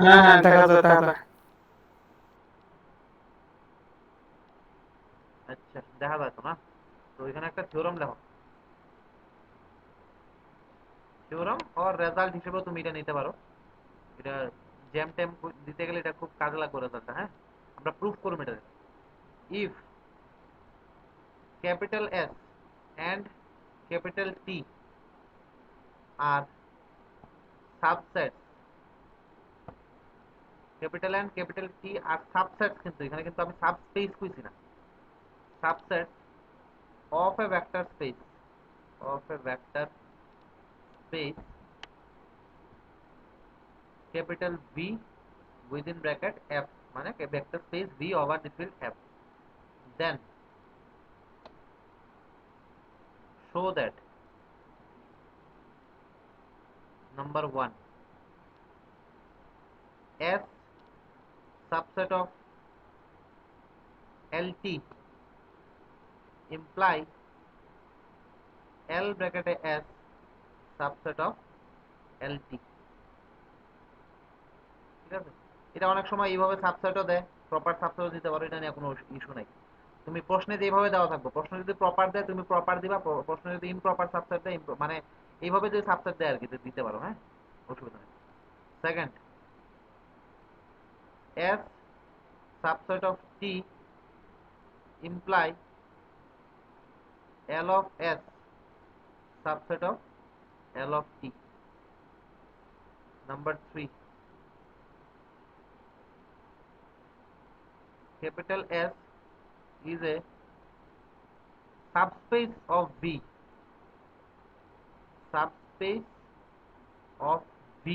হ্যাঁ হ্যাঁ, দেখা যায়। আচ্ছা, দেখা যায় তো না? তো এখানে একটা থিওরাম লেখো। থিওরাম অর রেজাল্ট হিসেবেও তুমি এটা নিতে পারো। এটা জ্যাম ট্যাম দিতে গেলে এটা খুব কাজে লাগবে রেজাল্টটা, হ্যাঁ? আমরা প্রুফ করব এটা। If capital S and capital T are subsets, capital and capital T are subsets, কিন্তু এখানে কিন্তু আমি সাবস্পেস কইছি না, subsets of a vector space, of a vector space capital V within bracket F, মানে vector space V over the field F, then show that number 1 S subset of LT imply L bracket S subset of LT, ঠিক আছে? এটা অনেক সময় এইভাবে সাবসেটও দেয়, proper সাবসেটও দিতে পারো, এটা নিয়ে কোনো ইস্যু নাই। তুমি প্রশ্নে যেভাবে দেওয়া থাকবে, প্রশ্ন যদি প্রপার দেয় তুমি প্রপার দিবা, প্রশ্ন যদি ইমপ্রপার সাবসেট দেয় মানে এইভাবে যদি সাবসেট দেয় আর কি দিতে পারো, হ্যাঁ, অসুবিধা নেই। Second, S subset of T imply L of S subset of L of T. Number 3, capital S is a subspace of V, subspace of V,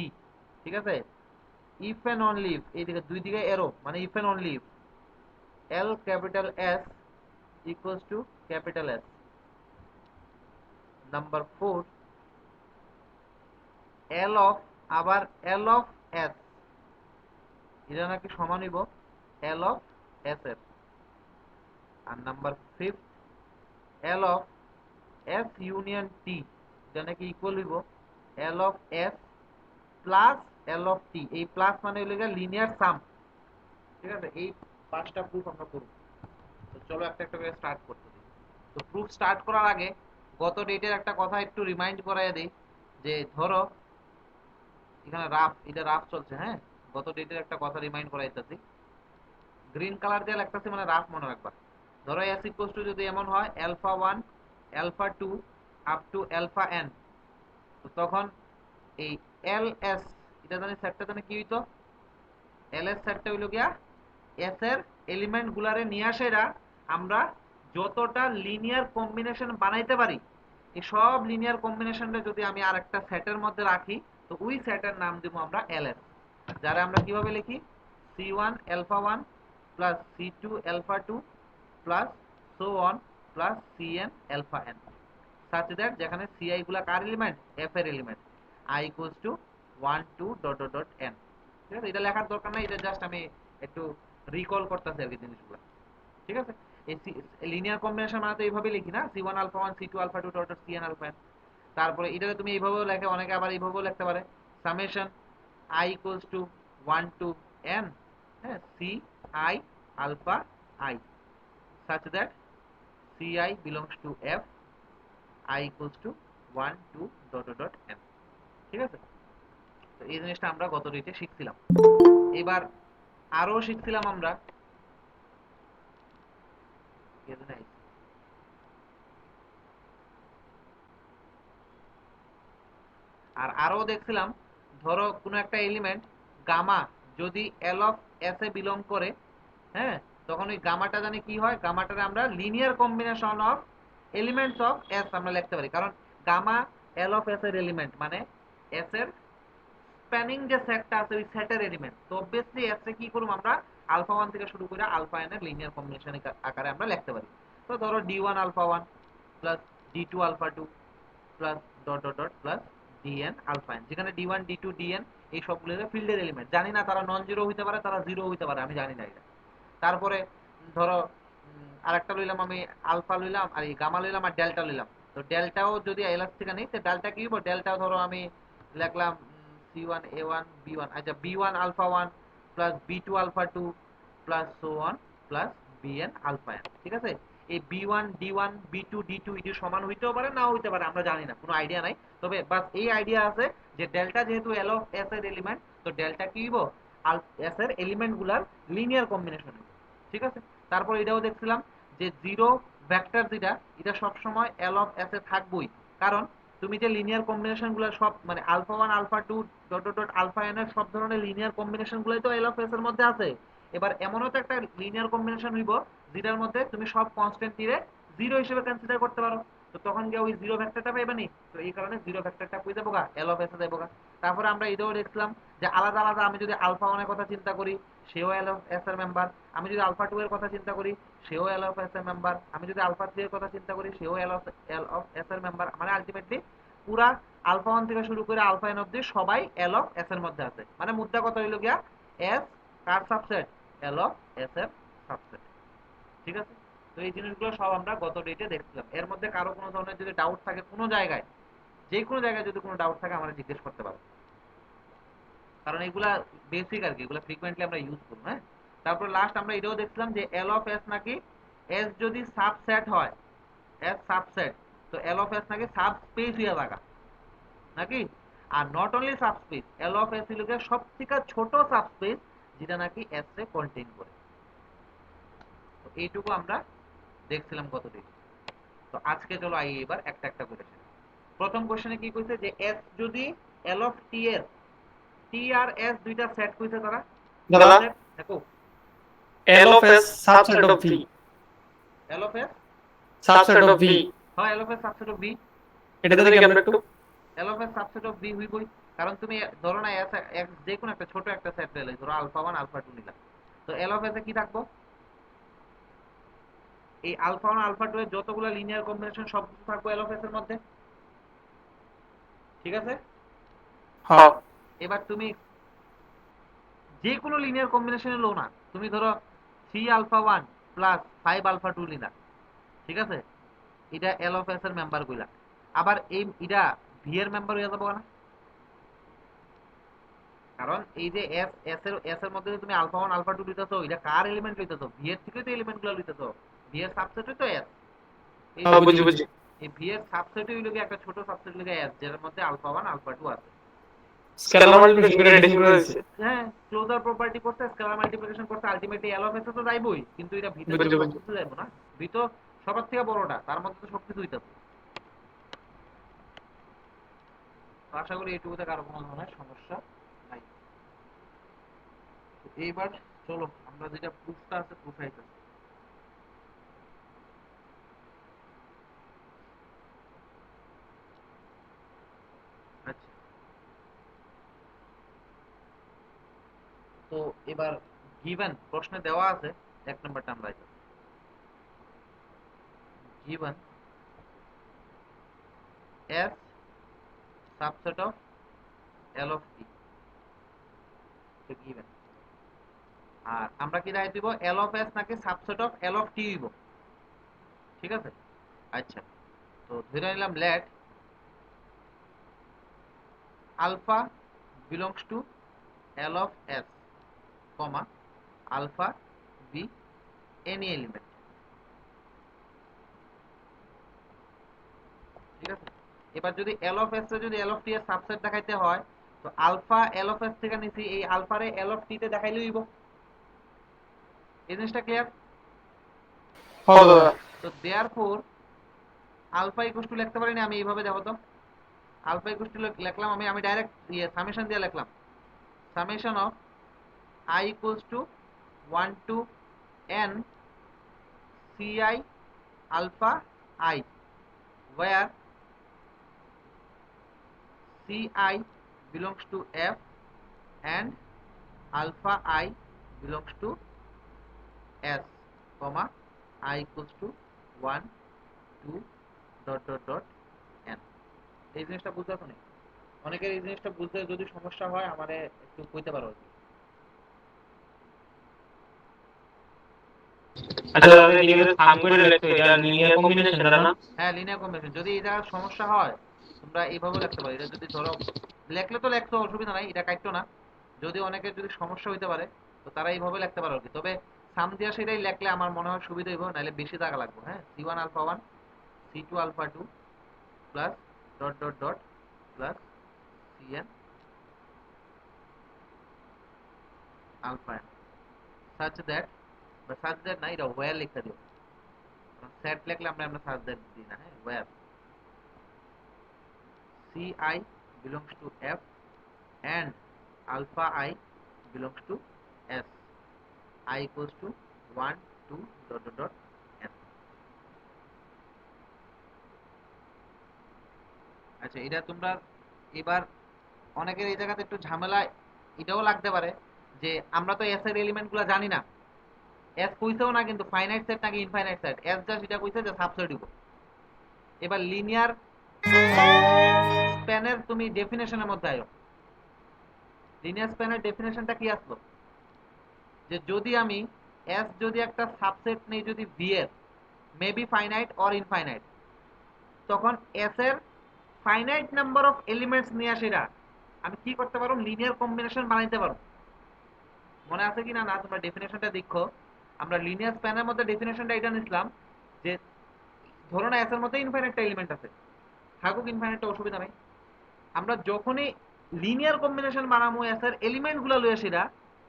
ঠিক আছে? if and only if, এইদিকে দুই দিকে এরো মানে if and only if L capital S equals to capital S. Number 4, L of আবার L of S এটা নাকি সমান হইব L of S এর। আর number 5, L of S union T এটা নাকি ইকুয়াল হইব L of S plus L of T, এই প্লাস মানে হইল লিনিয়ার সাম, ঠিক আছে? এই পাঁচটা প্রুফ আমরা করব। তো চলো একটা একটা করে স্টার্ট করতে দিই। তো প্রুফ স্টার্ট করার আগে গত ডেটের একটা কথা একটু রিমাইন্ড করাই দিই, যে ধরো এখানে রাফ, এটা রাফ চলছে, হ্যাঁ? গত ডেটের একটা কথা রিমাইন্ড করাইতেছি, গ্রিন কালার দিয়ে লাগতেছে মানে রাফ মনে রাখবা। ধরো এস ইকুয়ালস টু যদি এমন হয় alpha 1 alpha 2 up to alpha N, তো তখন এই এল এস এটা জানি সেটটা জানি কি হইতো, এল এস সেটটা হইল গিয়া এস এর এলিমেন্ট গুলারে নিয়ে আসাইরা আমরা যতটা লিনিয়ার কম্বিনেশন বানাইতে পারি, এই সব লিনিয়ার কম্বিনেশনটা যদি আমি আর একটা সেটের মধ্যে রাখি, তো ওই সেটের নাম দিব আমরা এল এস, যারা আমরা কিভাবে লিখি, C one alpha 1 plus C two alpha 2 plus so on plus C N alpha N, such that যেখানে ci গুলা কার এলিমেন্ট, f এর element, i equals to 1 2 dot dot dot n, ঠিক আছে? এটা লেখার দরকার নাই, এটা জাস্ট আমি একটু রিকল করতেছি আর কি জিনিসগুলো, ঠিক আছে? এই লিনিয়ার কম্বিনেশন মানে তো এইভাবে লিখি না, C one alpha 1 C two alpha 2 dot dot C N alpha N. তারপরে এটাকে তুমি এইভাবেও লেখে, অনেকে আবার এইভাবেও লিখতে পারে, summation i equals to 1 to n, হ্যাঁ, C I alpha i, such that ci belongs to f, i equals to 1 2 dot dot dot n, ঠিক আছে? তো এই জিনিসটা আমরা গত রিটে শিখছিলাম। এবার আরো শিখছিলাম আমরা, আর আরো দেখছিলাম, ধরো কোনো একটা এলিমেন্ট গামা যদি এল অফ এস এ বিলং করে, হ্যাঁ, তখন ওই গামাটা জানি কি হয়, গামাটারে আমরা linear combination of elements of S আমরা লিখতে পারি, কারণ গামা এল অফ এস এর এলিমেন্ট মানে এস এর স্প্যানিং যে সেটটা আছে ওই সেটের এলিমেন্ট, তো অবভিয়াসলি এস এ কি করব আমরা আলফা 1 থেকে শুরু করে আলফা এন এর লিনিয়ার কম্বিনেশন আকারে আমরা লিখতে পারি। তো ধরো D 1 alpha 1 plus D 2 alpha 2 plus dot dot dot plus D N alpha N, যেখানে ডি 1 ডি 2 ডিএন এই সবগুলো ফিল্ডের এলিমেন্ট, জানি না তারা নন জিরো হইতে পারে, তারা জিরো হইতে পারে, আমি জানি না এটা। তারপরে ধরো আরেকটা লইলাম আমি, আলফা লইলাম আর এই গামা লইলাম আর ডেল্টা লইলাম, তো ডেল্টাও যদি এলাস থেকে নেই তো ডেল্টা কি হইব, ডেল্টাও ধরো আমি লিখলাম C1 A1 B1, আচ্ছা B1 alpha 1 plus B2 alpha 2 plus so on plus Bn alpha n। ঠিক আছে, এই B1 D1 B2 D2 এটি সমান হইতেও পারে নাও হইতে পারে, আমরা জানি না, কোনো আইডিয়া নাই। তবে বাস এই আইডিয়া আছে যে ডেল্টা যেহেতু L অফ S এর এলিমেন্ট, তো ডেল্টা কি হইব, S এর এলিমেন্ট গুলার লিনিয়ার কম্বিনেশন হইব। ঠিক আছে, তারপর এটাও দেখছিলাম যে জিরো ভেক্টর যেটা, এটা সবসময় L অফ S এ থাকবই। কারণ তুমি যে লিনিয়ার কম্বিনেশন গুলো সব মানে alpha 1 alpha 2 dot dot dot alpha n এর সব ধরনের লিনিয়ার কম্বিনেশন গুলোই তো L অফ S এর মধ্যে আছে। এবার এমনও তো একটা লিনিয়ার কম্বিনেশন হইব যেটার মধ্যে তুমি সব কনস্ট্যান্ট টিরে জিরো হিসেবে কনসিডার করতে পারো, তো তখন গিয়ে ওই জিরো ভেক্টরটা পাইবা নি, তো এই কারণে জিরো ভেক্টরটা কই যাবো গা, L অফ S এ যাবো গা। তারপরে আমরা এটাও দেখলাম যে আলাদা আলাদা আমি যদি আলফা 1 এর কথা চিন্তা করি সেও L অফ S এর মেম্বার, আমি যদি আলফা 2 এর কথা চিন্তা করি সেও L অফ S এর মেম্বার, আমি যদি আলফা 3 এর কথা চিন্তা করি সেও L অফ S এর মেম্বার। মানে আলটিমেটলি পুরা আলফা 1 থেকে শুরু করে আলফা n অবধি সবাই L অফ S এর মধ্যে আছে। মানে মুদ্রা কথা হইল গিয়া S car subset, L of S এর সাবসেট। ঠিক আছে, তো এই জিনিসগুলো সব আমরা গত ডেটে দেখছিলাম। এর মধ্যে কারো কোনো ধরনের যদি ডাউট থাকে কোনো জায়গায়, যে কোনো জায়গায় যদি কোনো ডাউট থাকে আমরা জিজ্ঞেস করতে পারবো, কারণ এগুলা বেসিক আর কি, এগুলা ফ্রিকোয়েন্টলি আমরা ইউজ করব। হ্যাঁ, তারপর লাস্ট আমরা এটাও দেখছিলাম যে L অফ S নাকি S যদি সাবসেট হয়, S সাবসেট, তো L অফ S নাকি সাবস্পেস হইয়া থাকা নাকি। Are not only subspace, L of S হইল সবথেকে ছোট সাবস্পেস যেটা নাকি S রে কন্টেইন করে। তো এইটুকু আমরা দেখছিলাম কত দিন। তো আজকে চলো আই এবার একটা একটা করে। প্রথম কোশ্চেনে কি কইছে যে S যদি L অফ T এর T আর S দুইটা সেট কইছে তারা, দাদা সেট দেখো L of S subset of V L of S, subset of V হ্যাঁ L of S subset of V, এটা জানি কি আমরা একটু L of S subset of V হইবই। কারণ তুমি ধরো না S যে কোনো একটা ছোট একটা সেট পেলে, ধরো আলফা 1 আলফা 2 নিলাম, তো L অফ S এ কি থাকবো, এই আলফা 1 আলফা 2 এর যতগুলো লিনিয়ার কম্বিনেশন সব কিছু থাকবো L অফ S এর মধ্যে। ঠিক আছে, হ্যাঁ এবার তুমি যে কোনো লিনিয়ার কম্বিনেশনে লো না, তুমি ধরো 3 আলফা 1 প্লাস 5 আলফা 2 নিলা, ঠিক আছে, এটা L অফ S এর মেম্বার কইলা। আবার এই এটা V এর মেম্বার হয়ে যাবো না, কারণ এই যে S এর মধ্যে তুমি আলফা 1 আলফা 2 লইতাছো, এটা কার এলিমেন্ট লইতাছো, V এর থেকে তো এলিমেন্টগুলো লইতাছো, V এর সাবসেটই তো S। এই হ্যাঁ বুঝি বুঝি এই V এর সাবসেটই হইলো একটা ছোট সাবসেট হইলো S, যার মধ্যে আলফা 1 আলফা 2 আছে। স্কেলার মাল্টিপ্লিকেশন করে এডিশন করে দিছে হ্যাঁ, ক্লোজার প্রপার্টি করতে স্কেলার মাল্টিপ্লিকেশন করতে আলটিমেটলি L অফ S তো যাইবই, কিন্তু এটা ভিতরে বুঝি তো বুঝি সবকিছু যাইবো না, ভি তো সবার থেকে বড়টা, তার মধ্যে তো সবকিছু হইতাছে। তো আশা করি এইটুকুতে কারো কোনো ধরনের সমস্যা নাই। তো এইবার চলো আমরা যেটা প্রুফটা আছে প্রুফাইতে। আচ্ছা, তো এবার গিভেন প্রশ্নে দেওয়া আছে, এক নম্বরটা আমরা given S subset of L of T, তো গিভেন। আর আমরা কি দেখাই দিব, L অফ S নাকি subset of L of T হইব। ঠিক আছে, আচ্ছা, তো ধরে নিলাম let alpha belongs to L of S, comma alpha be any element. ঠিক আছে, এবার যদি L অফ S এ যদি L অফ T এর সাবসেট দেখাইতে হয়, তো আলফা L অফ S থেকে নিছি, এই আলফারে L অফ T তে দেখাইলে হইব। এই জিনিসটা ক্লিয়ার? হ্যাঁ দাদা তো দেয়ারফর আলফা ইকুয়াল টু লিখতে পারি না আমি এইভাবে, দেখো তো, আলফা ইকুয়াল টু লিখলাম আমি আমি ডাইরেক্ট সামেশন দিয়ে লিখলাম, summation of I equals to 1 to n Ci alpha I, where Ci belongs to F and alpha I belongs to S, comma I equals to 1 2 dot dot dot n। এই জিনিসটা বুঝতে পারছো? অনেকের এই জিনিসটা বুঝতে যদি সমস্যা হয় আমারে একটু কইতে পারো আর কি। আচ্ছা দাদা এই যে সাম করে লিখছো এটা লিনিয়ার কম্বিনেশন এটা না হ্যাঁ, লিনিয়ার কম্বিনেশন, যদি এটা সমস্যা হয় তোমরা এইভাবেও লিখতে পারো। এটা যদি ধরো লেখলে তো লেখতো, অসুবিধা নাই, এটা কাটতো না। যদি অনেকের যদি সমস্যা হইতে পারে তো তারা এইভাবে লিখতে পারো আর কি। তবে সাম দিয়া সেটাই লেখলে আমার মনে হয় সুবিধা হইব, নাহলে বেশি টাকা লাগবে। হ্যাঁ, C1 alpha 1 C2 alpha 2 plus dot dot dot plus Cn alpha n such that, বা সাচ দ্যাট না, এটা ওয়্যার লিখতে দিও। সেট লিখলে আমরা সাচ দ্যাট দিই না। হ্যাঁ, wire Ci belongs to F and alpha I belongs to S. I equals to 1 2 dot dot dot n. আচ্ছা, এটা তোমরা এবার অনেকের এই জায়গাতে একটু ঝামেলা এটাও লাগতে পারে যে আমরা তো এস এর এলিমেন্ট গুলা জানি না। এস কইছেও না কিন্তু ফাইনাইট সেট নাকি ইনফাইনাইট সেট, এস জাস্ট এটা কইছে যে সাবসেট দিব। এবার লিনিয়ার স্প্যানের তুমি ডেফিনেশনের মধ্যে আয়ো। লিনিয়ার স্প্যানের ডেফিনেশনটা কি আসলো, যে যদি আমি এস যদি একটা সাবসেট নেই, যদি ভি এর মেবি ফাইনাইট অর ইনফাইনাইট, তখন এস এর ফাইনাইট নাম্বার অফ এলিমেন্টস নিয়ে আসেরা আমি কি করতে পারো, লিনিয়ার কম্বিনেশন বানাইতে পারো। মনে আছে কি না না তোমরা ডেফিনেশনটা দেখো। আমরা লিনিয়ার স্প্যানের মধ্যে ডেফিনেশনটা এটা নিছিলাম যে ধরো না এস এর মধ্যে ইনফাইনাইটটা এলিমেন্ট আছে, থাকুক ইনফাইনাইটটা, অসুবিধা নাই। আমরা যখনই লিনিয়ার কম্বিনেশন বানাবো এস এর এলিমেন্ট গুলা লইয়া সেরা,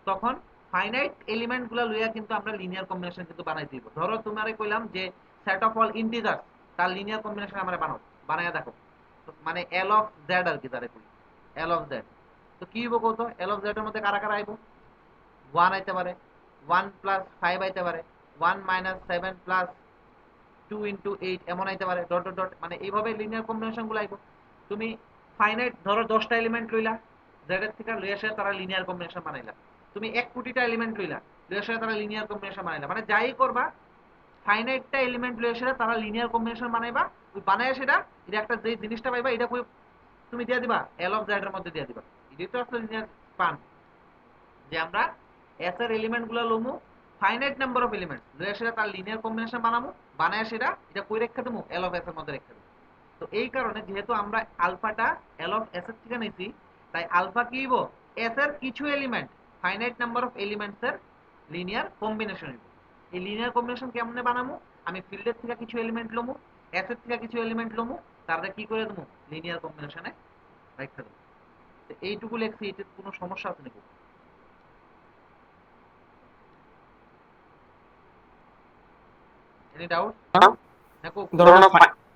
তখন ফাইনাইট এলিমেন্ট গুলা লইয়া কিন্তু আমরা লিনিয়ার কম্বিনেশন কিন্তু বানাই দিব। ধরো তোমারে কইলাম যে সেট অফ অল ইন্টিজার্স, তার লিনিয়ার কম্বিনেশন আমরা বানাও, বানায়া দেখো। মানে এল অফ জেড আর কি, তারে কই এল অফ জেড। তো কি হইব কত, এল অফ জেড এর মধ্যে কারা কারা আইব, 1 আইতে পারে, 1 প্লাস 5 আইতে পারে, 1 মাইনাস 7 প্লাস 2 ইন্টু 8 এমন আইতে পারে, ডট ডট ডট। মানে এইভাবে লিনিয়ার কম্বিনেশন গুলো আইব। তুমি ফাইনাইট ধরো 10টা এলিমেন্ট লইলা, জেড এর থেকে লইয়া আসে তারা লিনিয়ার কম্বিনেশন বানাইলা। তুমি 1 কোটিটা এলিমেন্ট লইলা, লইয়া আসে তারা লিনিয়ার কম্বিনেশন বানাইলা। মানে যাই করবা, ফাইনাইটটা এলিমেন্ট লইয়া আসে তারা লিনিয়ার কম্বিনেশন বানাইবা। ওই বানায় সেটা এটা একটা যে জিনিসটা পাইবা, এটা তুমি দিয়ে দিবা এল অফ জেড এর মধ্যে দিয়ে দিবা। এটাই তো আসলে লিনিয়ার পান, যে আমরা এস এর এলিমেন্ট গুলো লমু, ফাইনাইট নাম্বার অফ এলিমেন্ট লইয়া সেটা তার লিনিয়ার কম্বিনেশন বানাবো, বানায় সেটা এটা কই রেখে দেবো, এল অফ এস এর মধ্যে রেখে দেবো। তো এই কারণে যেহেতু আমরা আলফাটা এল অফ এস এর থেকে নিছি, তাই আলফা কি হইব, এস এর কিছু element, finite number of elements এর লিনিয়ার কম্বিনেশন হইব। এই লিনিয়ার কম্বিনেশন কেমনে বানাবো, আমি ফিল্ডের থেকে কিছু এলিমেন্ট লমু, এস এর থেকে কিছু এলিমেন্ট লমু, তারপরে কি করে দেবো, লিনিয়ার কম্বিনেশনে রেখে দেবো। তো এইটুকু লেখছি, এটার কোনো সমস্যা আছে নাকি? Any doubt? দেখো, ধরো না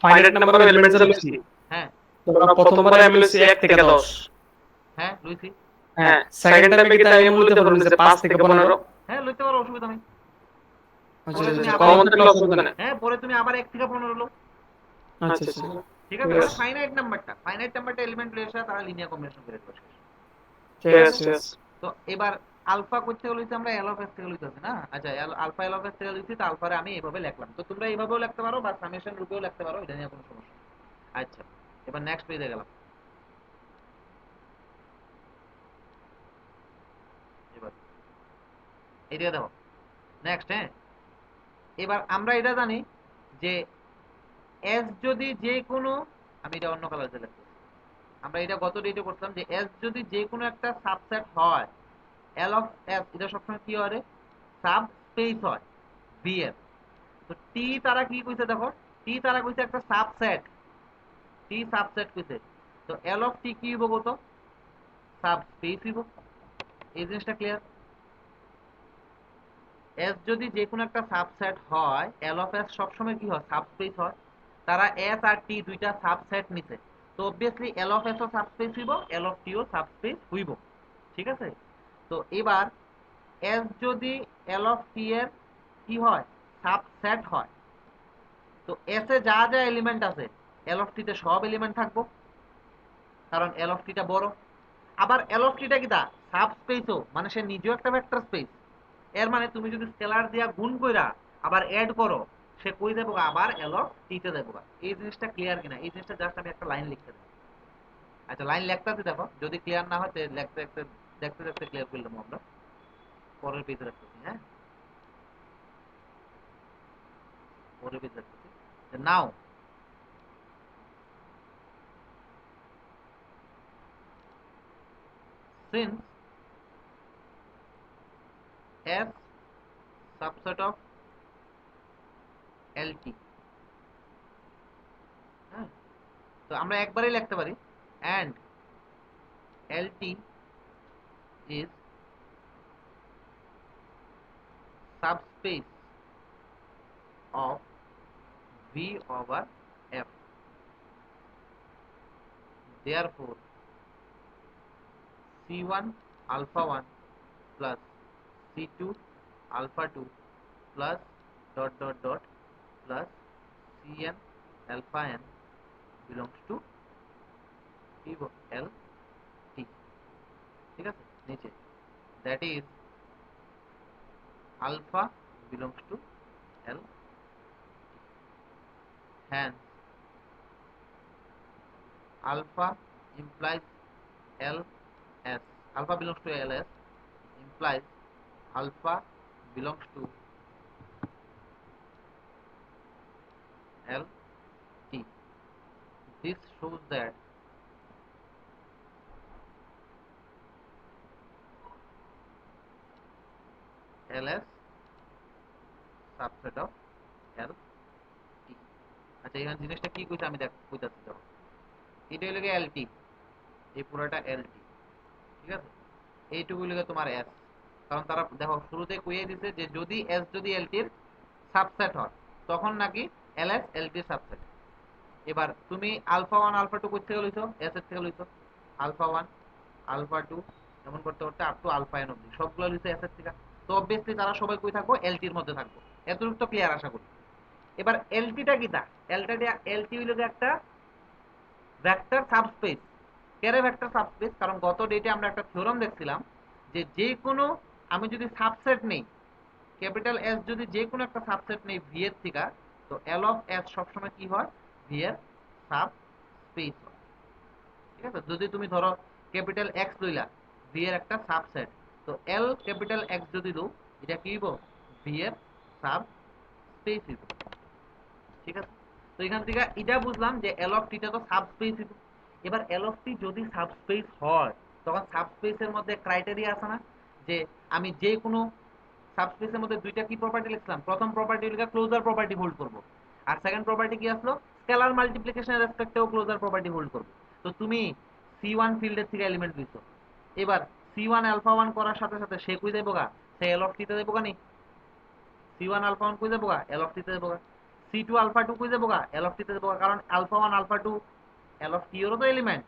ফাইনাইট নাম্বার অফ এলিমেন্টস এর লিখছি। হ্যাঁ ধরো না প্রথমবারে আমি লিখছি 1 থেকে 10। হ্যাঁ লইছি। হ্যাঁ, সেকেন্ড টাইমে কি তাই আমি বলতে পারবো যে 5 থেকে 15? হ্যাঁ লইতে পারো, অসুবিধা নেই। আচ্ছা পরে তুমি আচ্ছা, আবার কম থাকলে অসুবিধা নেই। হ্যাঁ, পরে তুমি আবার 1 থেকে 15 লো। আচ্ছা আচ্ছা, ঠিক ঠিক আছে, মানে আছে ফাইনাইট নাম্বারটা এলিমেন্ট লইয়া আসে তারা লিনিয়ার কম্বিনেশন করে দেবে। ঠিক আছে ঠিক আছে। তো এবার আলফা কই থেকে লইছি আমরা, এল অফ এস থেকে লইতেছি না। আচ্ছা, আলফা এল অফ এস থেকে লইছি, তো আলফারে আমি এইভাবে লিখলাম। তো তোমরা এইভাবেও লিখতে পারো বা সামেশন রূপেও লিখতে পারো, এটা নিয়ে কোনো সমস্যা নেই। আচ্ছা, এবার নেক্সট পেজে গেলাম। এবার এটা দেখো নেক্সট। হ্যাঁ, এবার আমরা এটা জানি যে এস যদি যে কোনো, আমি এটা অন্য কালার দিয়ে লিখতেছি। আমরা এটা গত ডেটে করতাম যে এস যদি যে কোনো একটা সাবসেট হয়, এল অফ এস এটা সবসময় কি হয়, সাব স্পেস হয় বি এর। তো টি তারা কি কইছে দেখো, টি তারা কইছে একটা সাবসেট, টি সাবসেট কইছে। তো এল অফ টি কি হইব কত, সাব স্পেস হইব। এই জিনিসটা ক্লিয়ার? এস যদি যে কোনো একটা সাবসেট হয়, এল অফ এস সবসময় কি হয়, সাবস্পেস হয়। তারা এস আর টি দুইটা সাবসেট নিছে, তো অবভিয়াসলি এল অফ এস ও সাবস্পেস হইব, L of T O subspace হইব। ঠিক আছে? তো এবার এস যদি এল অফ টি এর কি হয়, সাবসেট হয়, তো এস এ যা যা এলিমেন্ট আছে এল অফ টি তে সব এলিমেন্ট থাকবো, কারণ এল অফ টিটা বড়। আবার এল অফ টিটা কি তা সাবস্পেসও, মানে সে নিজেও একটা ভেক্টর স্পেস। এর মানে তুমি যদি স্কেলার দিয়া গুণ কইরা আবার অ্যাড করো, সে কই দেবো আবার এল অফ টি তে দেবো। এই জিনিসটা ক্লিয়ার কিনা, এই জিনিসটা জাস্ট আমি একটা লাইন লিখতে দেবো। আচ্ছা, লাইন লিখতেছি, দেখো যদি ক্লিয়ার না হয় লিখতে লিখতে দেখতে দেখতে ক্লিয়ার করে দেবো আমরা। পরের পেজে রাখতেছি। হ্যাঁ, পরের পেজে রাখতেছি। নাও since S subset of LT, হ্যাঁ, তো আমরা একবারেই লিখতে পারি and LT is subspace of V over F. Therefore, C1 alpha 1 plus C2 alpha 2 plus dot dot dot plus Cn alpha n belongs to L T. ঠিক আছে, নিচে that is alpha belongs to L. Hence alpha implies LS. Alpha belongs to LS implies alpha belongs to LT. This shows that LS subset of LT. আচ্ছা, এখানে জিনিসটা কি কইছে আমি কইতাছি, দেখো এটা হলো LT, এই পুরোটা LT, ঠিক আছে, এইটুকু হলো তোমার S, কারণ তারা দেখো শুরুতে কইয়ে দিছে যে যদি S যদি LT এর সাবসেট হয় তখন নাকি LS LT এর সাবসেট। এবার তুমি আলফা 1 আলফা 2 কই থেকে লইছো? S এর থেকে লইছো। আলফা 1 আলফা 2 এমন করতে করতে আপ টু আলফা n অবধি সবগুলো লইছো S এর থেকে। তো অবভিয়াসলি তারা সবাই কই থাকবো? LT এর মধ্যে থাকবো। এতটুকু তো ক্লিয়ার আশা করি। এবার LTটা কি তা? LT হইলো একটা ভেক্টর সাবস্পেস। কেন ভেক্টর সাবস্পেস? কারণ গত ডেটে আমরা একটা থিওরাম দেখছিলাম যে যে কোনো, আমি যদি সাবসেট নেই, ক্যাপিটাল এস যদি যে কোনো একটা সাবসেট নেই ভি এর থেকে, তো এল অফ এস সবসময় কি হয়? ভি এর সাব স্পেস হয়। ঠিক আছে, যদি তুমি ধরো ক্যাপিটাল এক্স লইলা, ভি এর একটা সাবসেট, তো এল ক্যাপিটাল এক্স যদি লও, এটা কি হইব? ভি এর সাব স্পেস হইব। ঠিক আছে, তো এখান থেকে এটা বুঝলাম যে এল অফ টিটা তো সাবস্পেস হইব। এবার এল অফ টি যদি সাবস্পেস হয় তখন সাবস্পেসের মধ্যে ক্রাইটেরিয়া আছে না, যে আমি যে কোনো সাবস্পেসের মধ্যে দুইটা কি প্রপার্টি লিখলাম? প্রথম প্রপার্টি হলো ক্লোজার প্রপার্টি হোল্ড করব, আর সেকেন্ড প্রপার্টি কি আসলো? স্কেলার মাল্টিপ্লিকেশনের রেসপেক্টেও ক্লোজার প্রপার্টি হোল্ড করব। তো তুমি C1 ফিল্ডের থেকে এলিমেন্ট দিছো, এবার C1 আলফা 1 করার সাথে সাথে সে কই দেবো গা? সে এল অফ টিতে দেবো গা নি? C1 আলফা 1 কই দেবো গা? এল অফ টিতে দেবো গা। C2 আলফা 2 কই দেবো গা? এল অফ টিতে দেবো গা, কারণ আলফা 1 আলফা 2 এল অফ টি এরও তো এলিমেন্ট।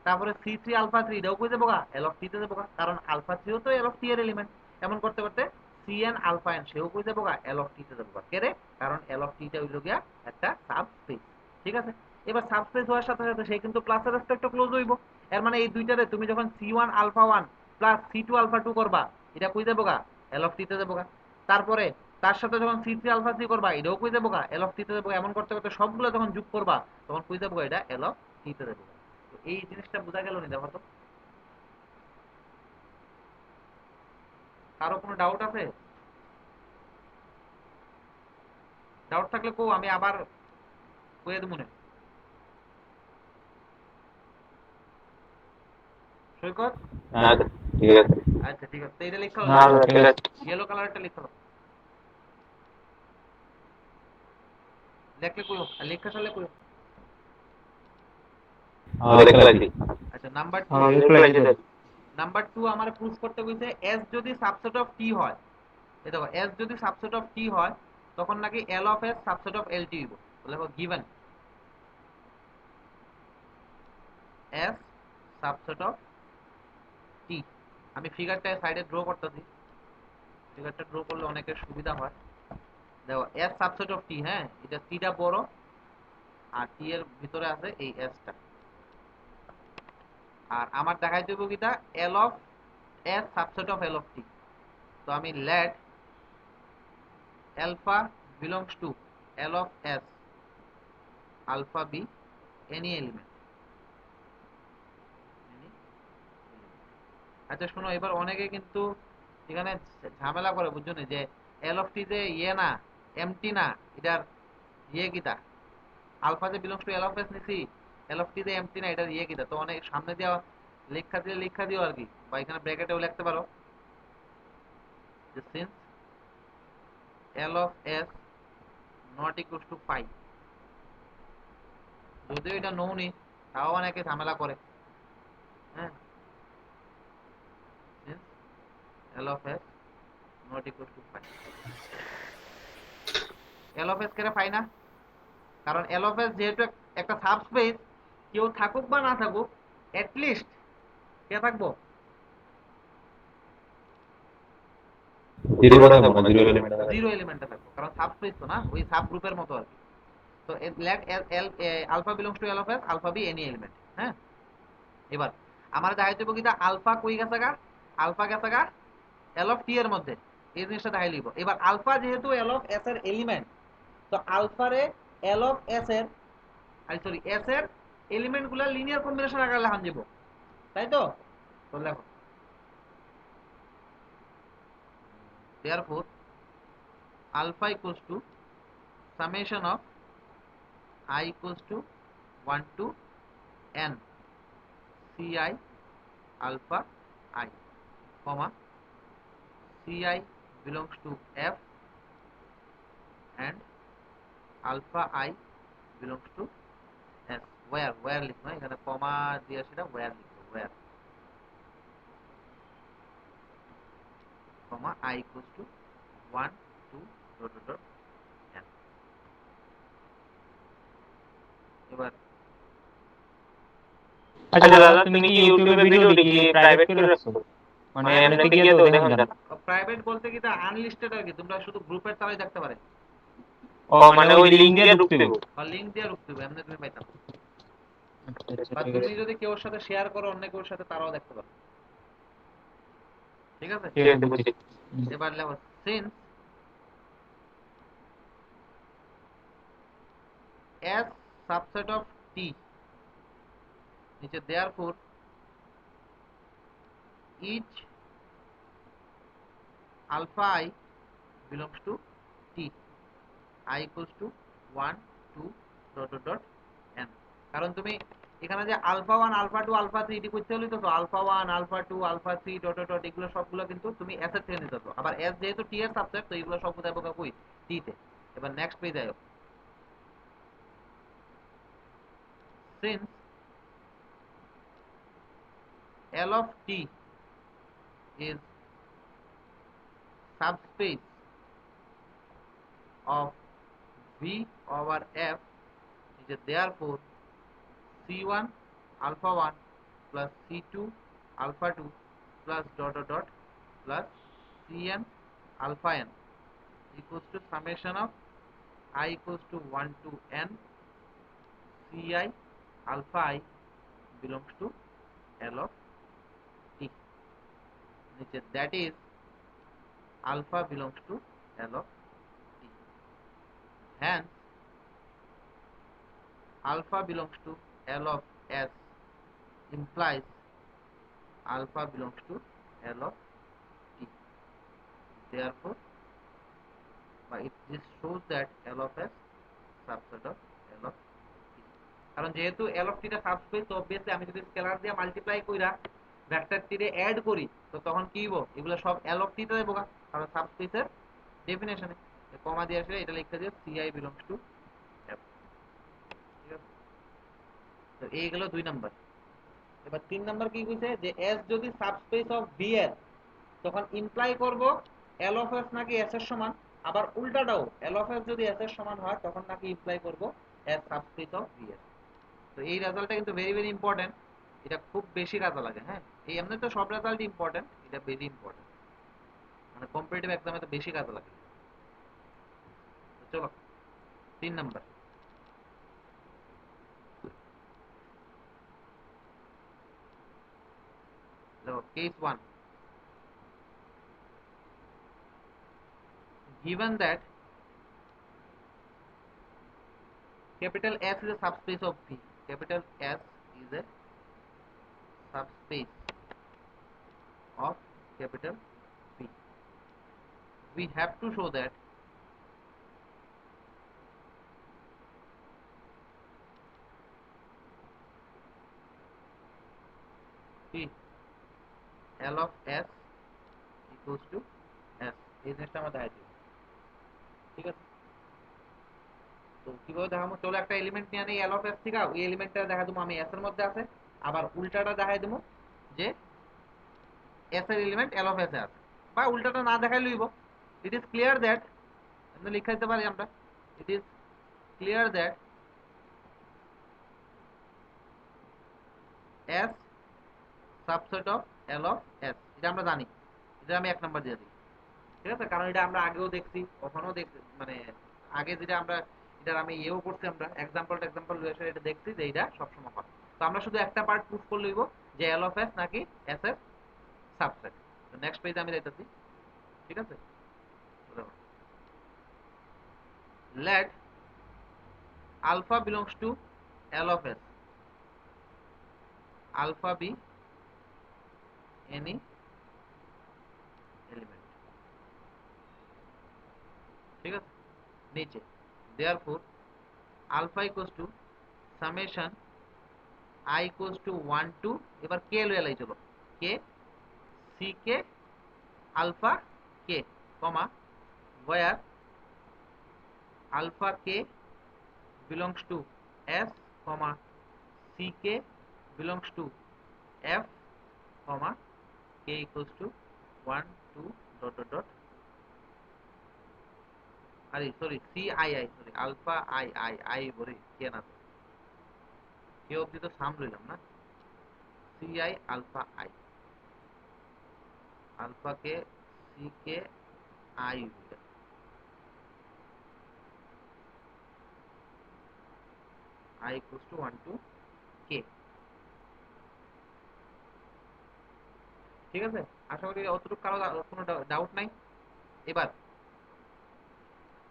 তারপরে C3 আলফা 3 এটাও কই দেবো গা? এল অফ টিতে দেবো গা, কারণ আলফা 3 ও তো এল অফ টি এর এলিমেন্ট। এমন করতে করতে Cn আলফা n সেও কই দেবো গা? এল অফ টিতে দেবো গা। কেরে? কারণ এল অফ টিটা হইল গিয়া একটা সাবস্পেস। ঠিক আছে, এবার সাবস্পেস হওয়ার সাথে সাথে সে কিন্তু প্লাসের রেসপেক্টে ক্লোজ হইব। এর মানে এই দুইটারে তুমি যখন C1 alpha 1 plus C2 alpha 2 করবা, এটা কই দেবো গা? এল অফ টিতে দেবো গা। তারপরে তার সাথে যখন C3 আলফা 3 করবা, এটাও কই দেবো গা? এল অফ টিতে দেবো গা। এমন করতে করতে সবগুলো যখন যোগ করবা তখন কই দেবো গা? এটা এল অফ টিতে দেবো গা। তো এই জিনিসটা বোঝা গেল নি? দেখো তো, কারো কোনো ডাউট আছে? ডাউট থাকলে কো, আমি আবার কয়ে দেবো না। সৈকত, আচ্ছা, ঠিক আছে। আচ্ছা ঠিক আছে, তো এটা লিখে না না, ঠিক আছে। ইয়েলো কালারটা লিখে লেখলে কইও, আর লেখা চাইলে কইও। লেখা লাগবে। আচ্ছা, নাম্বার 2। হ্যাঁ, লিখে রাখি দেন। নাম্বার 2 আমার প্রুফ করতে কইছে s যদি সাবসেট অফ t হয়, এই দেখো s যদি সাবসেট অফ t হয় তখন নাকি l of s subset of lt হইব। দেখো given s subset of t, আমি ফিগারটা সাইডে ড্র করতেছি, ফিগারটা ড্র করলে অনেকের সুবিধা হয়। দেখো s সাবসেট অফ t, হ্যাঁ, এটা t টা বড় আর t এর ভিতরে আছে এই s টা, আর আমার দেখাই দেব কিটা l of s subset of l of t। তো আমি late alpha belongs to L of S alpha be any element. আচ্ছা শোনো, এবার অনেকে কিন্তু এখানে ঝামেলা করে, বুঝছো না, যে এল অফ টি যে ইয়ে না, এমটি না, এটার ইয়ে কিটা? আলফা যে belongs to L of S নিছি, এল অফ টি যে এমটি না, এটার ইয়ে কিটা? তো অনেক সামনে দেওয়া লেখা দিও আর কি, বা এখানে ব্র্যাকেটেও লিখতে পারো যে since L of S not equals to phi, যদিও এটা নৌনি তাও অনেকে ঝামেলা করে, হ্যাঁ, since L of S not equals to phi, L of S কেন পাই না? কারণ L of S যেহেতু একটা সাবস্পেস, কেউ থাকুক বা না থাকুক, এট লিস্ট কে থাকবো? জিরো কথা বলবো, জিরো এলিমেন্ট আছে। জিরো এলিমেন্টে থাকবো, কারণ সাবস্পেস তো না, ওই সাব গ্রুপের মতো আর কি। তো let alpha belongs to L of S, alpha be any element, হ্যাঁ। এবার আমার দেখাই দেবো কিনা আলফা কই গেছে গা, আলফা গেছে গা L of T এর মধ্যে, এই জিনিসটা দেখাই লিখবো। এবার আলফা যেহেতু L of S এর এলিমেন্ট, তো আলফারে L of S এর, সরি, S এর এলিমেন্ট গুলা লিনিয়ার কম্বিনেশন আকারে লেখান যাব, তাই তো? তো লেখো, therefore alpha equals to summation of I equals to 1 to n Ci alpha I, comma Ci belongs to F and alpha I belongs to S. where লিখবো, এখানে কমা দিয়ে সেটা where লিখবো, where comma I equals to 1 2 dot n। এবার আচ্ছা দাদা, তুমি কি ইউটিউবে ভিডিওটি কি প্রাইভেট করে রাখছো? মানে এমনিতে গিয়ে তো দেখুন জান। প্রাইভেট বলতে কি, আনলিস্টেড আর কি, তোমরা শুধু গ্রুপের তারাই দেখতে পারে, ও মানে ওই লিংক দিয়ে ঢুকতে হবে। বা লিংক দিয়ে ঢুকতে হবে, এমনি তুমি পাইতা না। আচ্ছা বা ঠিক তুমি আছে, যদি কেউর সাথে শেয়ার করো অন্য কেউর সাথে, তারাও দেখতে পারো, ঠিক আছে? ঠিক আছে বুঝছি। এবার লেখো since S subset of T, নিচে therefore each alpha I belongs to T, I equals to 1 2 dot n। কারণ তুমি এখানে যে আলফা 1 আলফা 2 আলফা 3 এটি করতে হলে তো আলফা 1 আলফা 2 আলফা 3 ডট এগুলো সবগুলো কিন্তু তুমি S এর থেকে নিতে হবে। আবার S যেহেতু T এর সাবসেট, তো এগুলো সব কোথায় পাবো, কই, T তে। এবার নেক্সট পেজ আয়ো, since L of T is subspace of V over F, is therefore C1 alpha 1 plus C2 alpha 2 plus dot plus Cn alpha n equals to summation of I equals to 1 to n Ci alpha I belongs to L of T, that is alpha belongs to L of T, hence alpha belongs to L of S implies alpha belongs to L of T, therefore this shows that L of S subset of L of T, কারণ যেহেতু L of T টা subspace, তো obviously আমি যদি scalar দিয়ে multiply কইরা vector টি রে add করি, তো তখন কি হইব, এগুলো সব L of T তে দেবো, কারণ সাবস্পেসের ডেফিনেশনে কমা দিয়ে আসলে এটা লিখতে দিও Ci belongs to F, ঠিক আছে? তো এই গেল 2 নাম্বার। এবার 3 নাম্বার কি কইছে, যে S যদি সাবস্পেস অফ V এর, তখন ইমপ্লাই করব L of S নাকি S এর সমান, আবার উল্টাটাও L of S যদি S এর সমান হয়, তখন নাকি ইমপ্লাই করব S সাবস্পেস অফ V এর। তো এই রেজাল্টটা কিন্তু ভেরি ভেরি ইম্পর্টেন্ট, এটা খুব বেশি কাজে লাগে, হ্যাঁ। এই এমনি তো সব রেজাল্ট ইম্পর্টেন্ট, এটা ভেরি ইম্পর্টেন্ট, মানে কম্পিটিটিভ এক্সামে তো বেশি কাজে লাগে। তো চলো 3 নাম্বার, দেখো case 1, given that capital S is a subspace of V, capital S is a subspace of capital V, we have to show that কি L of S equals to S, এই জিনিসটা আমরা দেখাই দিব। ঠিক আছে, তো কিভাবে দেখাবো, চলো একটা এলিমেন্ট নিয়ে নেই L of S থেকে, ওই এলিমেন্টটা দেখা দেবো আমি S এর মধ্যে আছে, আবার উল্টাটা দেখাই দেবো যে S এর এলিমেন্ট L of S এ আছে, বা উল্টাটা না দেখাই লইব। ইট ইজ ক্লিয়ার দ্যাট, আমরা লিখে দিতে পারি আমরা, it is clear that S subset of L of S, এটা আমরা জানি, এটা আমি 1 নাম্বার দিয়ে দিই। ঠিক আছে, কারণ এটা আমরা আগেও দেখছি, ওখানেও দেখছি, মানে আগে যেটা আমরা এটার আমি ইয়েও করছি, আমরা এক্সাম্পল লয়ে এসে এটা দেখছি যে এটা সবসময় হয়। তো আমরা শুধু একটা পার্ট প্রুফ করে লইব যে L of S নাকি S এর সাবসেট। তো নেক্সট পেজে আমি যাইতাছি। ঠিক আছে, let alpha belongs to L of S, alpha be any element। ঠিক আছে, নিচে therefore alpha equals to summation I equals to 1 to, এবার k লয়ে লাই, চলো k c k alpha k, comma where alpha k belongs to S, comma c k belongs to F, comma k equals to 1 2 dot dot dot, আরে sorry c i i, sorry alpha i বলি k না, k অবধি তো সাম লইলাম না, c i alpha i, alpha k c k i, I equals to 1 to k। ঠিক আছে, আশা করি অতটুকু কারো কোনো ডাউট নাই। এবার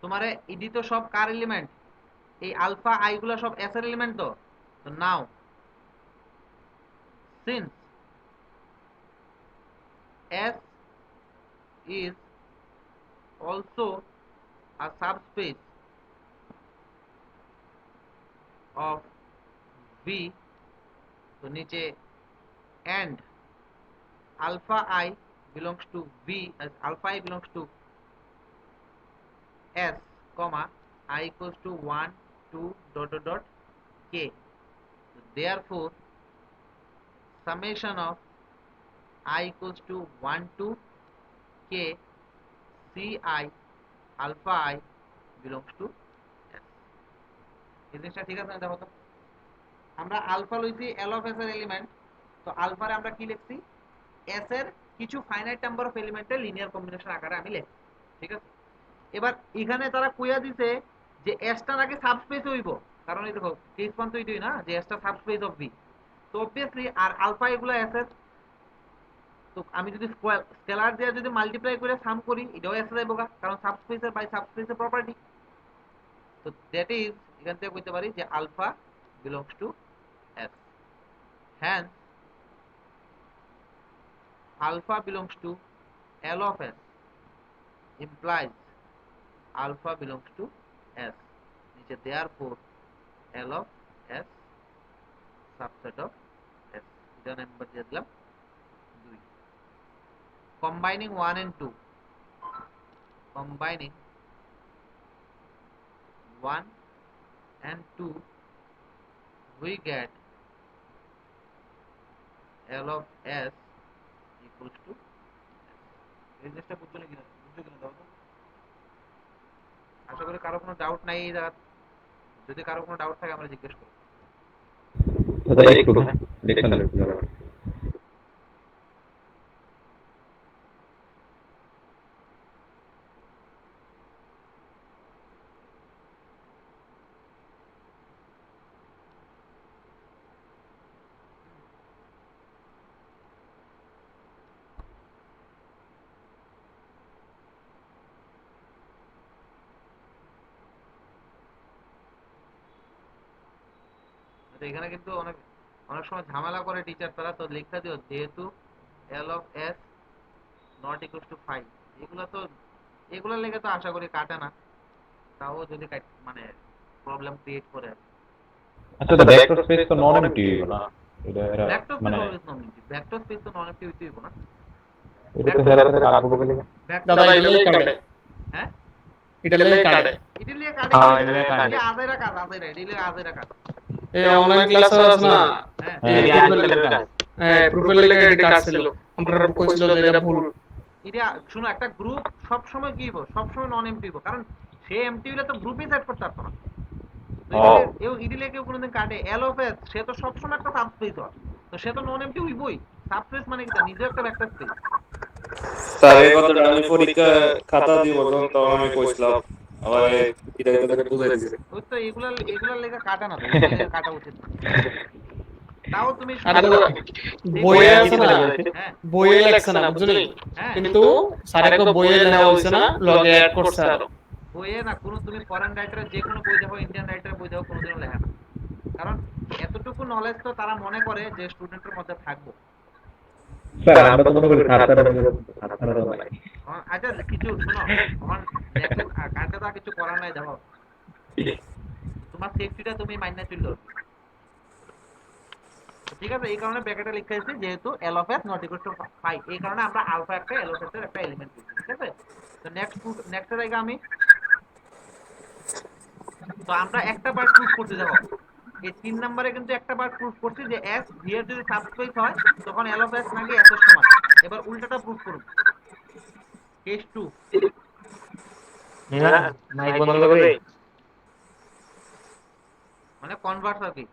তোমারে ইডি তো সব কার এলিমেন্ট, এই আলফা আই গুলা সব এস এর এলিমেন্ট। তো নাও since S is also a subspace of V, তো নিচে and alpha I belongs to V, as alpha I belongs to S, comma I equals to 1 2 dot dot dot k, therefore summation of I equals to 1 to k c I alpha I belongs to S। এই জিনিসটা ঠিক আছে, দেখো তো আমরা alpha লইছি L of S এর element, তো আলফারে আমরা কি লিখছি, S এর কিছু ফাইনাইট নাম্বার অফ এলিমেন্টের লিনিয়ার কম্বিনেশন আকারে আমি লিখছি। ঠিক আছে, এবার এখানে তারা কইয়া দিছে যে S টা নাকি সাবস্পেস হইব, কারণ এই দেখো কেস পয়েন্ট তো এইটাই না যে S টা সাবস্পেস অফ V, তো অবভিয়াসলি আর আলফা এগুলো S এর, তো আমি যদি স্কেলার দিয়ে যদি মাল্টিপ্লাই করে সাম করি এটাও এসে যাইব, কারণ সাবস্পেসের বাই সাবস্পেসের প্রপার্টি। তো দ্যাট ইজ, এখান থেকে কইতে পারি যে alpha belongs to S, hence alpha belongs to L of S implies alpha belongs to S, নিচে therefore L of S subset of S, এটা নাম্বার দিয়ে দিলাম 2। combining 1 and 2, combining 1 and 2 we get L of S equals to S। এই জিনিসটা বুঝছো কিনা দাও তো, আশা করি কারো কোনো ডাউট নাই এই জায়গা, যদি কারো কোনো ডাউট থাকে আমরা জিজ্ঞেস করব। তাহলে একটু দেখেন না। তো এখানে কিন্তু অনেক অনেক সময় ঝামেলা করে টিচার, তারা তো লিখতে দিও যেহেতু L of S not equals to 5, এগুলো তো এগুলোর লেগে তো আশা করি কাটে না, তাও যদি মানে প্রবলেম ক্রিয়েট করে। আচ্ছা, তো ভেক্টর স্পেস তো নন এমপ্টি না। এটা এরা ল্যাকটোজ মানে ইজ অলওয়েজ নন এমটি, ব্যাকটোজ স্পেস তো নন এমটি হইতেই না। এটা তো হেরা হেরা কাটবো বলে দাদা এটা লাই কাটে, হ্যাঁ এটা লাই কাটে। এটা লিয়ে কাটে, হ্যাঁ, এটা এটা লিয়ে কাটে। আজাইরা কাজ, আজাইরা এটা লিয়ে আজাইরা কাজ। এই অনলাইন ক্লাস আছে না, হ্যাঁ এই এটা আনসারের কাজ। প্রুফের লেগে এটি কাটছিল, আমরা কইছিল যে এটা ভুল। এটা শুনো, একটা গ্রুপ সব সময় কি হইব, সব সময় নন এমটি হইব, কারণ সে এমটি হইলে তো গ্রুপই সেট করতে পারতো না। তো ও। ইডিলে কেউ কোনোদিন কাটে এলওএস, সে তো সব সময় একটা সাবস্পেস হয়, তো সে তো নন এমটি হইবই। সাবস্পেস মানে কি, তার নিজে একটা ভেক্টর স্পেস। স্যার এই কথাটা আমি পরীক্ষা খাতা দিব যখন তখন আমি কইছিলাম, আমার এটা তাকে বুঝাই দিছে। ওই তো এগুলার লেগে কাটা না, তো এগুলার লেগে কাটা উচিত না। তাও তুমি আর শুনো, বইয়ে আছে না, হ্যাঁ বইয়ে লেখছে না বুঝলি, হ্যাঁ কিন্তু স্যারে কো বইয়ে নেওয়া হইছে না, লগে অ্যাড করছে আরো। বইয়ে না, কোনো তুমি ফরেন রাইটারের যে কোনো বই দেখো, ইন্ডিয়ান রাইটারের বই দেখো, কোনোদিনও লেখা না। কারণ এতটুকু নলেজ তো তারা মনে করে যে স্টুডেন্টের মধ্যে থাকবো। স্যার আমরা তো মনে করি খাতাটা নাই। আচ্ছা কিছু শোনো, তখন দেখলে কাটে তো আর কিছু করার নাই, দেখো তোমার সেফটিটা তুমি মাইনে চললো। ঠিক আছে, এই কারণে ব্র্যাকেটে লিখে দিয়েছি, যেহেতু এল of S not equal to 5, এই কারণে আমরা আলফা একটা এল অফ এস এর একটা এলিমেন্ট দিচ্ছি। ঠিক আছে, তো নেক্সট জায়গা আমি, তো আমরা একটা বার প্রুফ করতে যাব, এই 3 নম্বরে কিন্তু একটা বার প্রুফ করছি যে এস ভি এর যদি সাবস্পেস হয় তখন এল অফ এস নাকি এস এর সমান। এবার উল্টাটা প্রুফ করুন, কেস 2। না, মাইক বন্ধ করে দে। মানে কনভার্স আর কি,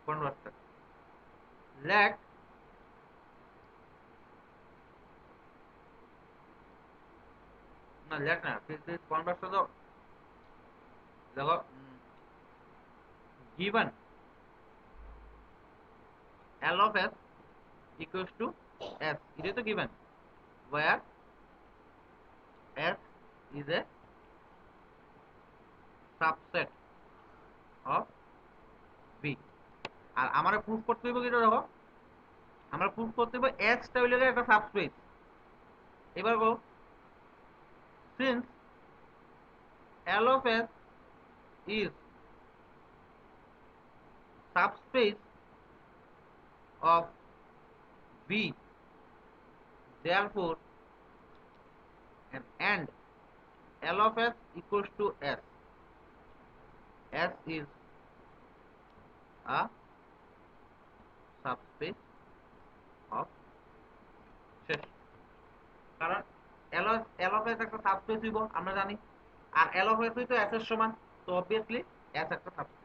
কনভার্স লেট না, লেট না, কনভার্স তো দেখো, given L of s equals to s, এটাই তো given, where s is a subset of b। আর আমরা প্রুফ করতে হইব কি দেখো, আমরা প্রুফ করতে হইব s টা হইলে একটা সাবস্পেস। এবার বলো, since L of s is subspace of b, therefore and L of s equals to s, s is a subspace of, শেষ। কারণ L of s একটা সাবস্পেস হইব আমরা জানি, আর L of s তো s এর সমান, তো অবভিয়াসলি s একটা সাবস্পেস।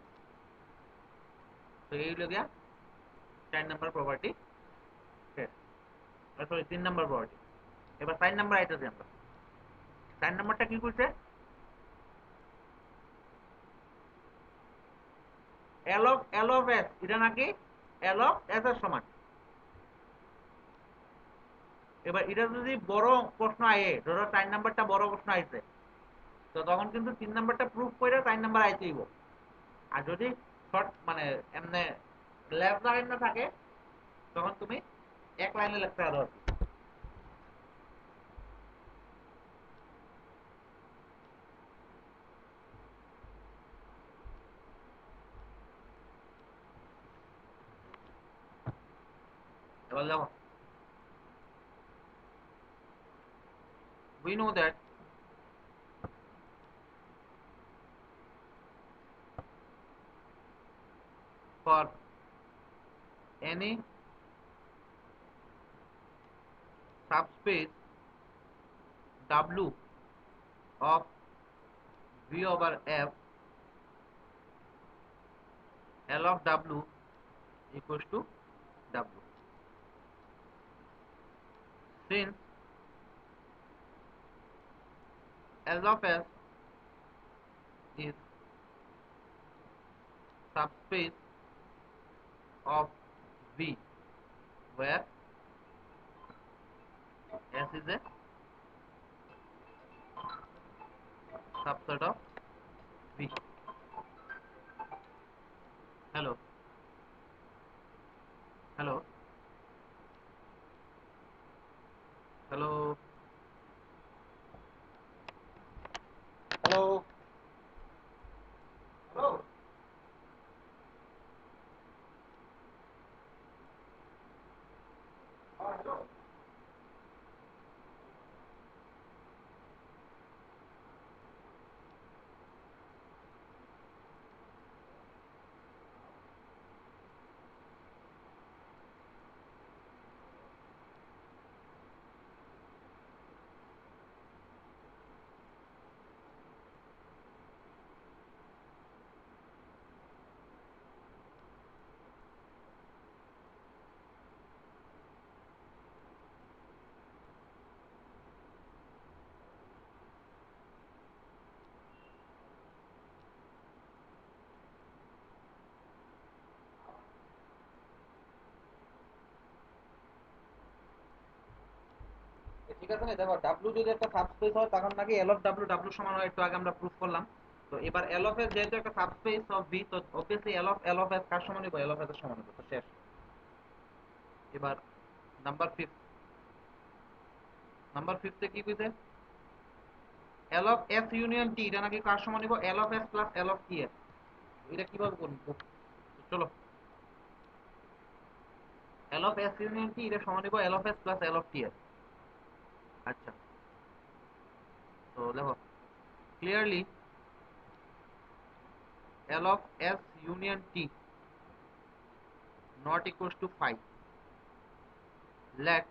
তো এই হলো গিয়া 4 নাম্বার প্রপার্টি শেষ, সরি 3 নাম্বার প্রপার্টি। এবার 4 নাম্বার আইতেছি আমরা। 4 নাম্বারটা কি কইছে, L of s এটা নাকি L of s এর সমান। এবার এটা যদি বড় প্রশ্ন আয়ে, ধরো 4 নাম্বারটা বড় প্রশ্ন আইছে, তো তখন কিন্তু 3 নাম্বারটা প্রুফ করে 4 নাম্বার আইতেইব। আর যদি শর্ট মানে এমনে লেফট লাইন না থাকে, তখন তুমি এক লাইনে লিখতে পারো আর কি। এবার দেখো, we know that for any subspace W of V over F, L of W equals to W. Since L of S is subspace of V, where S is a subset of V. Hello, hello, hello, hello, hello. ঠিক আছে না? দেখো W যদি একটা subspace হয় তখন নাকি L of W W সমান হয়, একটু আগে আমরা প্রুফ করলাম। তো এবার এল অফ এস যেহেতু একটা সাবস্পেস অফ ভি, তো অবভিয়াসলি এল অফ এস কার সমান হবে? এল অফ এস এর সমান হবে। তো শেষ। এবার নাম্বার 5, নাম্বার 5 তে কি কইছে? L of S union T, এটা নাকি কার সমান হবে? L of S plus L of T এর। এটা কিভাবে করব? চলো, L of S union T এটা সমান হবে L of S plus L of T এর। আচ্ছা, তো দেখো clearly L of S union T not equals to 5, let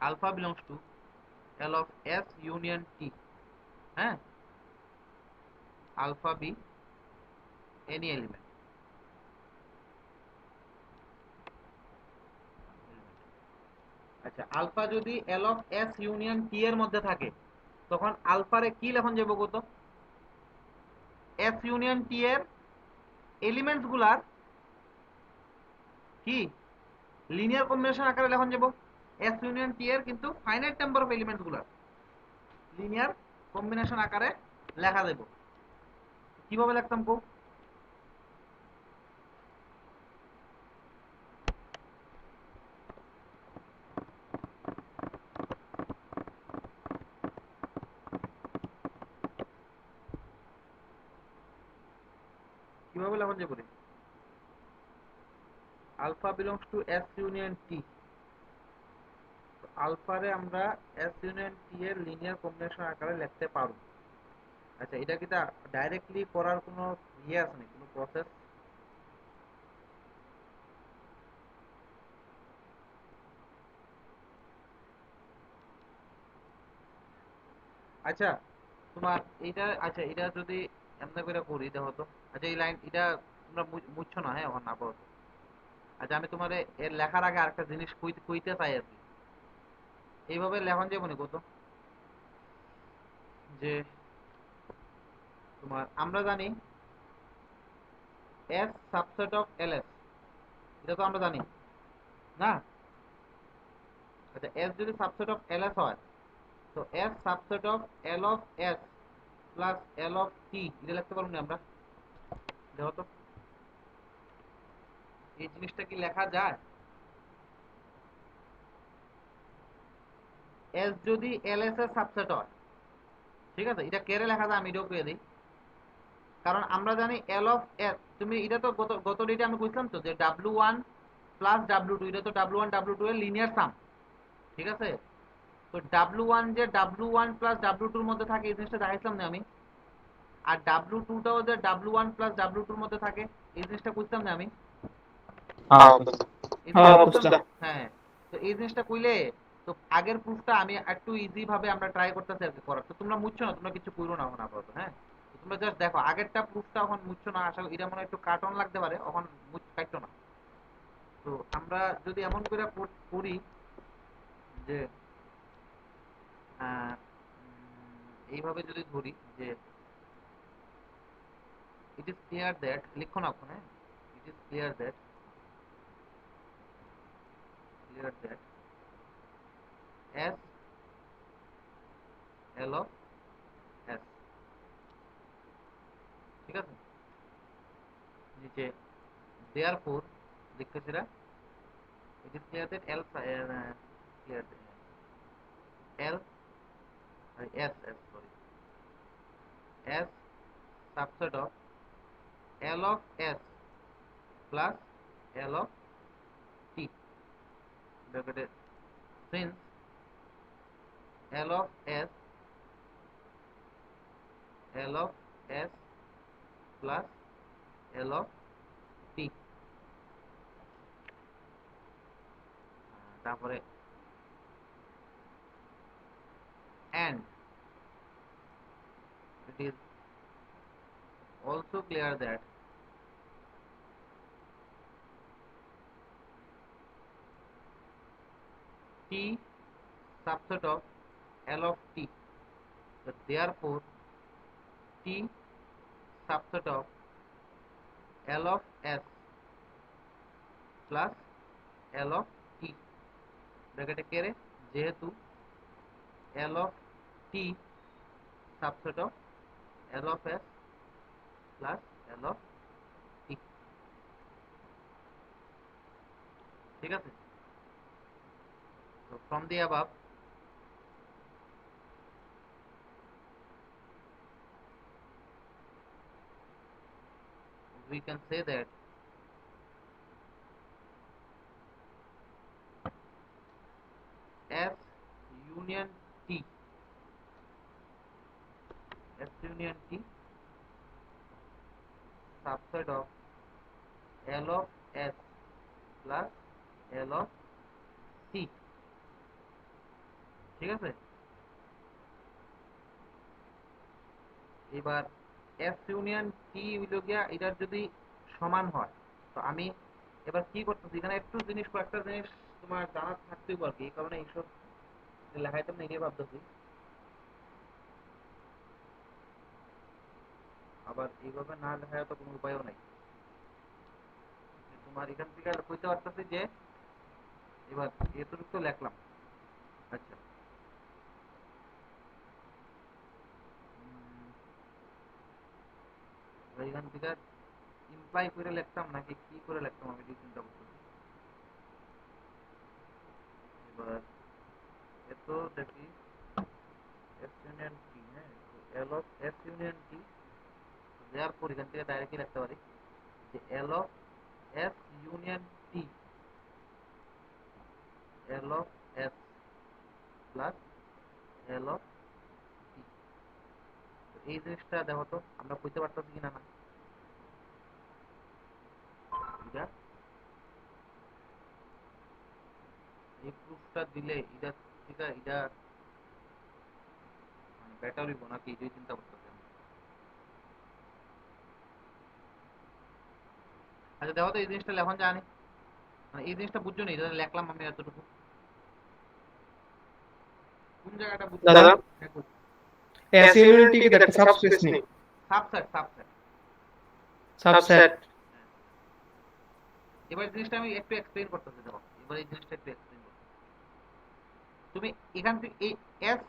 alpha belongs to L of S union T, হ্যাঁ, alpha be any element। আচ্ছা, alpha যদি L of S union T এর মধ্যে থাকে তখন আলফারে কি লেখন যাবে কত? S union T এর এলিমেন্টস গুলার কি লিনিয়ার কম্বিনেশন আকারে লেখন যাব। S union T এর কিন্তু ফাইনাইট নাম্বার অফ এলিমেন্টস গুলার লিনিয়ার কম্বিনেশন আকারে লেখা দেব। কিভাবে লিখতাম কো? কিভাবে লেখন যাব রে? Alpha belongs to S union T, আলফারে আমরা এস ইউনিয়ন টি এর লিনিয়ার কম্বিনেশন আকারে লিখতে পারবো। আচ্ছা, এটা কি ডাইরেক্টলি করার কোনো ইয়ে আছে নাকি, কোনো প্রসেস? আচ্ছা, তোমার এটা, আচ্ছা এটা যদি এমনি করে করি দেখো তো। আচ্ছা, এই লাইন এটা তোমরা মুছছো না, হ্যাঁ, এখন আপাতত। আচ্ছা, আমি তোমার এর লেখার আগে আরেকটা জিনিস কইতে চাই আর কি। এইভাবে লেখন যাবো নি কত, যে তোমার আমরা জানি S subset of L S, এটা তো আমরা জানি না? আচ্ছা, এস যদি সাবসেট অফ এল এস হয়, তো S subset of L of S plus L of T, এটা লিখতে পারবো না আমরা? দেখো তো এই জিনিসটা কি লেখা যায়? এস যদি এল এস এর সাবসেট হয়, ঠিক আছে, এটা কেড়ে লেখা যায় আমি এটাও পেয়ে দিই। কারণ আমরা জানি এল অফ এস, তুমি এটা তো গত ডেটে আমি বুঝলাম তো যে W one plus W two, এটা তো ডাব্লিউ ওয়ান ডাব্লিউ টু এর লিনিয়ার সাম, ঠিক আছে? তো ডাব্লিউ ওয়ান যে ডাব্লিউ ওয়ান প্লাস ডাব্লিউ টুর মধ্যে থাকে, এই জিনিসটা দেখাইছিলাম না আমি? আর ডাব্লিউ টুটাও যে ডাব্লিউ ওয়ান প্লাস ডাব্লিউ টুর মধ্যে থাকে, এই জিনিসটা বুঝতাম না আমি? হ্যাঁ এই হ্যাঁ জিনিসটা বুঝতাম বুঝলাম। না? হ্যাঁ। তো এই জিনিসটা কইলে তো আগের প্রুফটা আমি একটু ইজি ভাবে আমরা ট্রাই করতেছি আর কি করার। তো তোমরা মুছছো না, তোমরা কিছু কইরো না এখন আপাতত, হ্যাঁ? তো তোমরা জাস্ট দেখো আগেরটা প্রুফটা এখন মুছছো না, আসলে এটা মনে হয় একটু কাটন লাগতে পারে, এখন কাটতো না। তো আমরা যদি এমন করে করি যে এইভাবে যদি ধরি যে ইট ইজ ক্লিয়ার দ্যাট, লিখো না ওখানে, it is clear that, clear that S L of S, ঠিক আছে? নিচে therefore লিখতেছি না, it is clear that L clear L S S sorry S subset of L of S plus L of T bracket since L of S L of S plus L of T, তারপরে and it is also clear that T subset of L of T, so therefore T subset of L of S plus L of T ব্র্যাকেটে কেরে যেহেতু L of T subset of L of S plus L of T, ঠিক আছে? So from the above we can say that S union T, S union T subset of L of S plus L of T, ঠিক আছে? এবার S union T হইল গিয়া এটার যদি সমান হয়, তো আমি এবার কি করতেছি এখানে একটু জিনিস, কয়েকটা জিনিস তোমার জানা থাকতেই পারবে, এই কারণে এইসব লেখাইতাম না, এটাই ভাবতেছি। আবার এইভাবে না লেখায় তো কোনো উপায়ও নাই। তোমার এখান থেকে কইতে পারতেছি যে এবার এতটুকু তো লেখলাম। আচ্ছা, এখান থেকে ইমপ্লাই করে লিখতাম নাকি কি করে লিখতাম আমি এই চিন্তা করতেছি। এবার এত দেখি এস ইউনিয়ন টি, হ্যাঁ, L of S union T, therefore এখান থেকে ডাইরেক্টলি লিখতে পারি যে L of S union T, L of S plus L of T. এই জিনিসটা দেখো তো আমরা কইতে পারতেছি কিনা না, এটা এই প্রুফটা দিলে এটা ঠিক আছে, এটা মানে বেটার হইব নাকি এই চিন্তা করতেছি আমি। আচ্ছা দেখো তো এই জিনিসটা লেখন জানি, মানে এই জিনিসটা বুঝছো না, এটা লেখলাম আমি এতটুকু, কোন জায়গাটা বুঝছো? দাদা দেখো S union T কি একটা সাবস্পেস নেই, সাবসেট সাবসেট। সাবসেট। এবার জিনিসটা আমি একটু এক্সপ্লেইন করতেছি, দেখো এবার এই জিনিসটা একটু এক্সপ্লেইন করতে তুমি এখান থেকে এই এস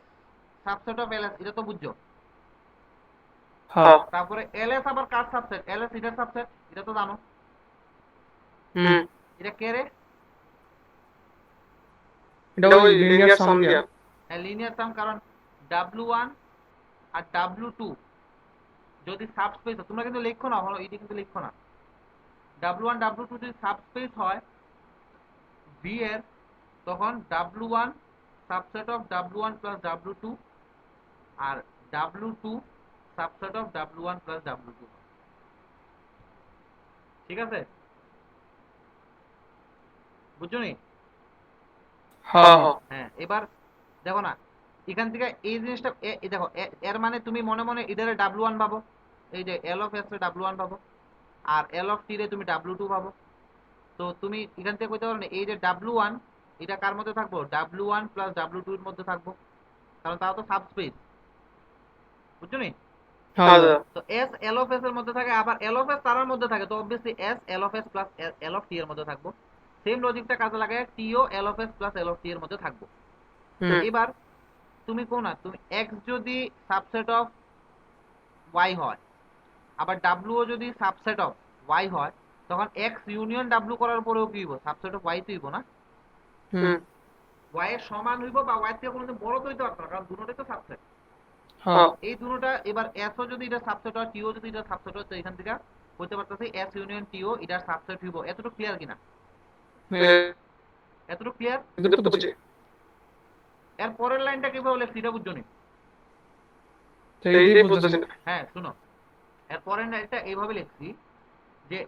সাবসেট অফ এলএস এটা তো বুঝছো, হ্যাঁ। তারপরে এলএস আবার কার সাবসেট, এলএস এটার সাবসেট এটা তো জানো। হুম, এটা কে রে? এটা ওই লিনিয়ার সাম দিয়া। লিনিয়ার সাম, কারণ W1 আর W2 যদি সাবস্পেস, তোমরা কিন্তু লিখো না, ভালো এটা কিন্তু লিখো না, W1 W2 যদি সাবস্পেস হয় V এর, তখন W1 subset of W1 plus W2 আর W2 subset of W1 plus W2, ঠিক আছে? বুঝছো নি? হ্যাঁ হ্যাঁ। হ্যাঁ, এবার দেখো না এখান থেকে এই জিনিসটা দেখো এর মানে তুমি মনে মনে এটারে W1 পাবো, এই যে L অফ S রে W1 পাবো, আর L অফ T রে তুমি W2 পাবো। তো তুমি এখান থেকে কইতে পারো না এই যে W1 এটা কার মধ্যে থাকবো, W1 প্লাস W2 এর মধ্যে থাকবো, কারণ তাও তো সাবস্পেস, বুঝছো নি? হ্যাঁ দাদা। তো S L অফ S এর মধ্যে থাকে, আবার L অফ S তার মধ্যে থাকে, তো obviously S L of S plus L of T এর মধ্যে থাকবো। সেম লজিকটা কাজে লাগায় T ও L of S plus L of T এর মধ্যে থাকবো। তো এবার তুমি কোন না, তুমি X যদি সাবসেট অফ Y হয়, আবার W ও যদি সাবসেট অফ Y হয়, তখন X ইউনিয়ন W করার পরেও কি হইব, সাবসেট অফ Y তো হইব না? হুম, Y এর সমান হইব বা Y থেকে কোনোদিন বড় তো হইতে পারতো না, কারণ দুটোটাই তো সাবসেট। হ্যাঁ। এই দুটোটা এবার S ও যদি এটা সাবসেট হয়, T ও যদি এটা সাবসেট হয়, তো এখান থেকে বলতে পারতেছি S ইউনিয়ন T ও এটার সাবসেট হইব। এতটুকু ক্লিয়ার কিনা? এতটুকু ক্লিয়ার? এগুলো তো বুঝি। এর পরের লাইনটা কিভাবে লিখছি এটা বুঝছো নি? তো এইটাই বুঝতেছি না। হ্যাঁ শুনো, এর পরের লাইনটা এইভাবে লিখছি যে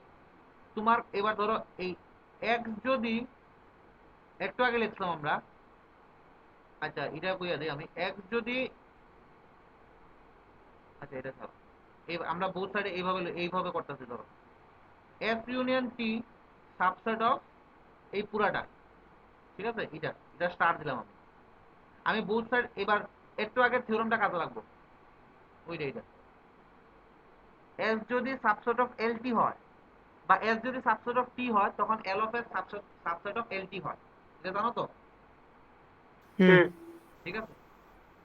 তোমার এবার ধরো এই X যদি একটু আগে লিখছিলাম আমরা, আচ্ছা এটা কইয়া দিই আমি, X যদি, আচ্ছা এটা ধরো আমরা বোথ সাইডে এইভাবে করতেছি, ধরো S union T subset of এই পুরাটা, ঠিক আছে? এটা স্টার দিলাম আমি, আমি বোথ সাইড এবার একটু আগে থিওরেমটা কাজে লাগবো, ওইটা এটা S যদি সাবসেট অফ LT হয় বা S যদি সাবসেট অফ T হয়, তখন L of S subset of LT হয়, এটা জানো তো? হুম, ঠিক আছে?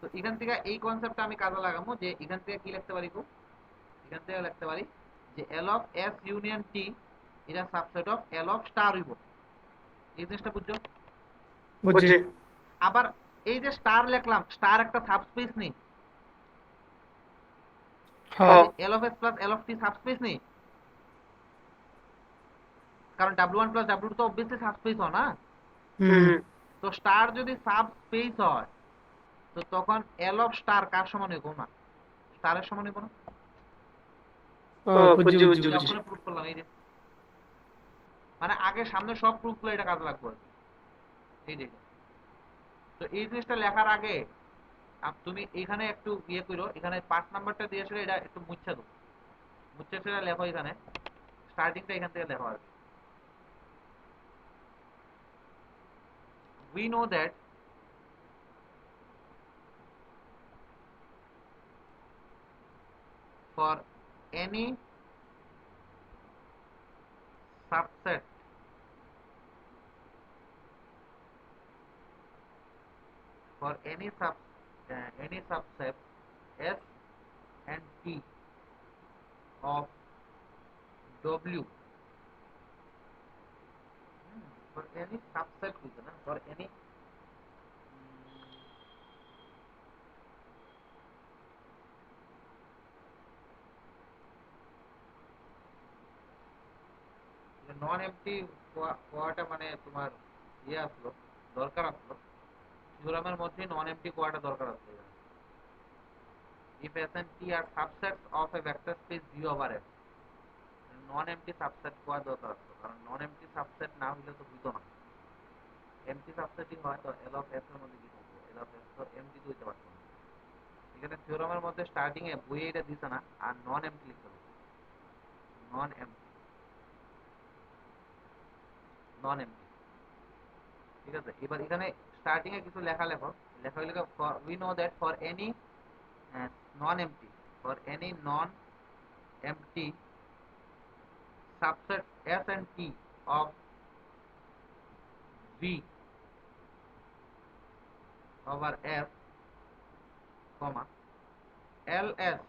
তো এখান থেকে এই কনসেপ্টটা আমি কাজে লাগাবো, যে এখান থেকে কি লিখতে পারি খুব, এখান থেকে লিখতে পারি যে L of S union T এটা subset of L of star হইব। এই জিনিসটা বুঝছো? বুঝছি। আবার এই যে স্টার লিখলাম, স্টার একটা সাবস্পেস নেই, হ্যাঁ। L of S plus L of T subspace নেই, কারণ W1 প্লাস W2 তো অবভিয়াসলি সাবস্পেস হয় না। হুম। তো স্টার যদি সাবস্পেস হয় তো তখন এল অফ স্টার কার সমান হইব না, স্টারের সমান হইব না। ও বুঝছি বুঝছি বুঝছি। যখন প্রুফ করলাম এই যে, মানে আগে সামনে সব প্রুফ গুলো এটা কাজে লাগবে আর কি। এই যে, তো এই জিনিসটা লেখার আগে তুমি এখানে একটু ইয়ে করো, এখানে 5 নাম্বারটা দিয়েছিল এটা একটু মুছে দাও, মুছে সেটা লেখো, এখানে স্টার্টিংটা এখান থেকে লেখো আর কি। we know that for any subset any subset S and T of W, for any subset for any non empty কোয়াটা মানে তোমার ইয়ে আসলো, দরকার আসলো থিওরামের মধ্যে নন এমটি কোয়াটা দরকার আসলো। if S and T are subsets of a vector space V over S, non MT subset কোয়া দরকার আসলো, কারণ নন এমটি সাবসেট না হলে তো হইতো না। এমটি সাবসেটই হয় তো এল অফ এস এর মধ্যে কি থাকবে, এল অফ এস তো এমটি তো হইতে পারতো না। এখানে থিওরামের মধ্যে স্টার্টিং এ বইয়ে এটা দিছে না, আর নন এমটি লিখতে হবে, নন এমটি, নন এমটি। ঠিক আছে, এবার এখানে স্টার্টিং এ কিছু লেখা লেখো, লেখা হইলে we know that for any non MT, for any non MT subset S and T of V over F, comma LS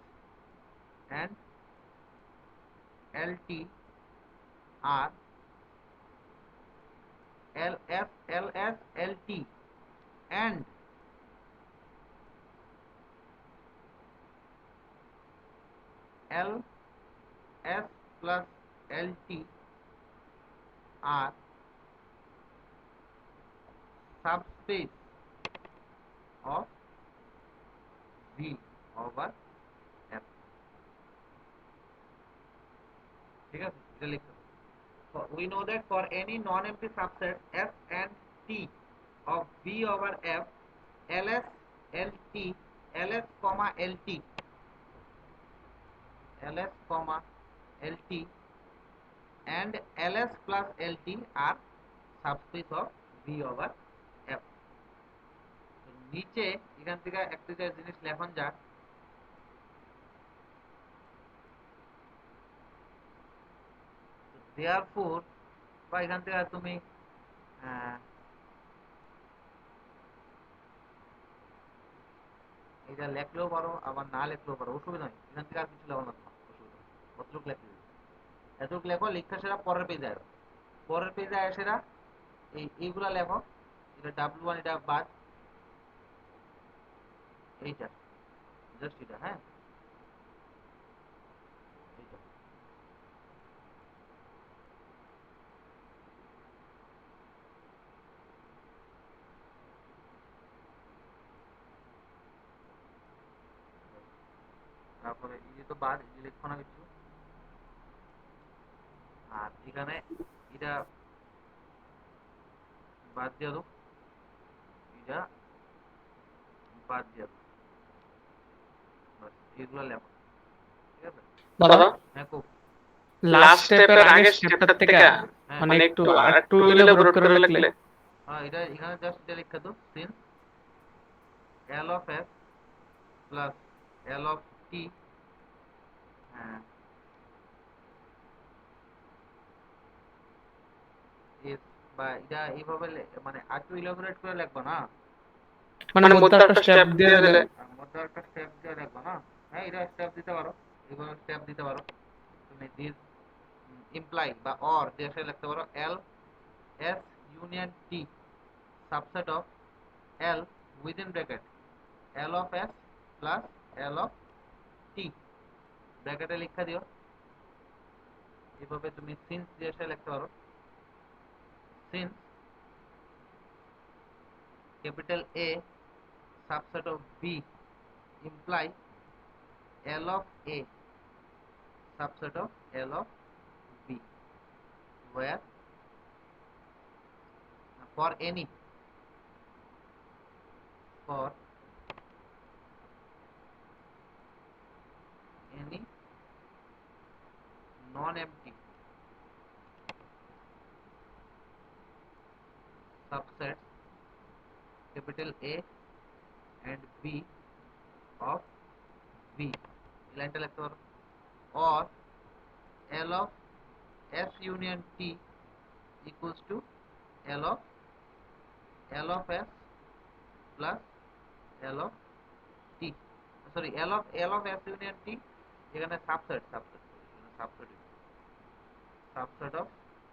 and LT are LS LT and LS plus LT are subspace of V over F। ঠিক আছে, এটা লিখতে হবে। We know that for any non-empty subset S and T of V over F, LS LT LS comma LT LS comma LT and LS plus LT are subspace of V over F। নিচে এখান থেকে একটা জিনিস লেখন যাক, therefore বা এখান থেকে তুমি এটা লেখলেও পারো আবার না লেখলেও পারো, অসুবিধা নেই, এখান থেকে আর কিছু লেখো না, তোমার অসুবিধা নেই, কতটুক লেখলে এতটুক লেখো, লিখতে সেটা পরের পেজে আসো, পরের পেজে আসে সেটা এইগুলা লেখো, এটা W1 এটা বাদ, এইটা জাস্ট এটা, হ্যাঁ এইটা। তারপরে এই যে তো বাদ, এই যে লিখো না কিছু, আর এখানে এটা বাদ দিয়ে দাও, এটা বাদ দিয়ে দাও, বাস এগুলো লেখো। ঠিক আছে দাদা, হ্যাঁ খুব, লাস্ট স্টেপের আগে স্টেপটার থেকে মানে একটু আরেকটু এলাবোরেট করে লিখলে। হ্যাঁ এটা এখানে জাস্ট এটা লিখে দাও, scene L of S plus L of T, হ্যাঁ is, বা এটা এইভাবে মানে একটু ইলাবোরেট করে লিখবো না, মানে মধ্যে একটা স্টেপ দিয়ে দিলে আর মধ্যে একটা স্টেপ দিয়ে দেখবো না। হ্যাঁ, এটা স্টেপ দিতে পারো, এভাবে স্টেপ দিতে পারো। তুমি দিস ইমপ্লাই বা অর দিয়ে সে লিখতে পারো L S union T subset of L within bracket L of S plus L of T ব্র্যাকেটে লিখে দিও। এভাবে তুমি সিন্স দিয়ে সে লিখতে পারো since capital A subset of B imply L of A subset of L of B, where for any non-empty subsets capital A and B of B, লাইনটা লিখতে পারো, or L of S union T equals to L of S plus L of T, sorry L of S union T এখানে subset of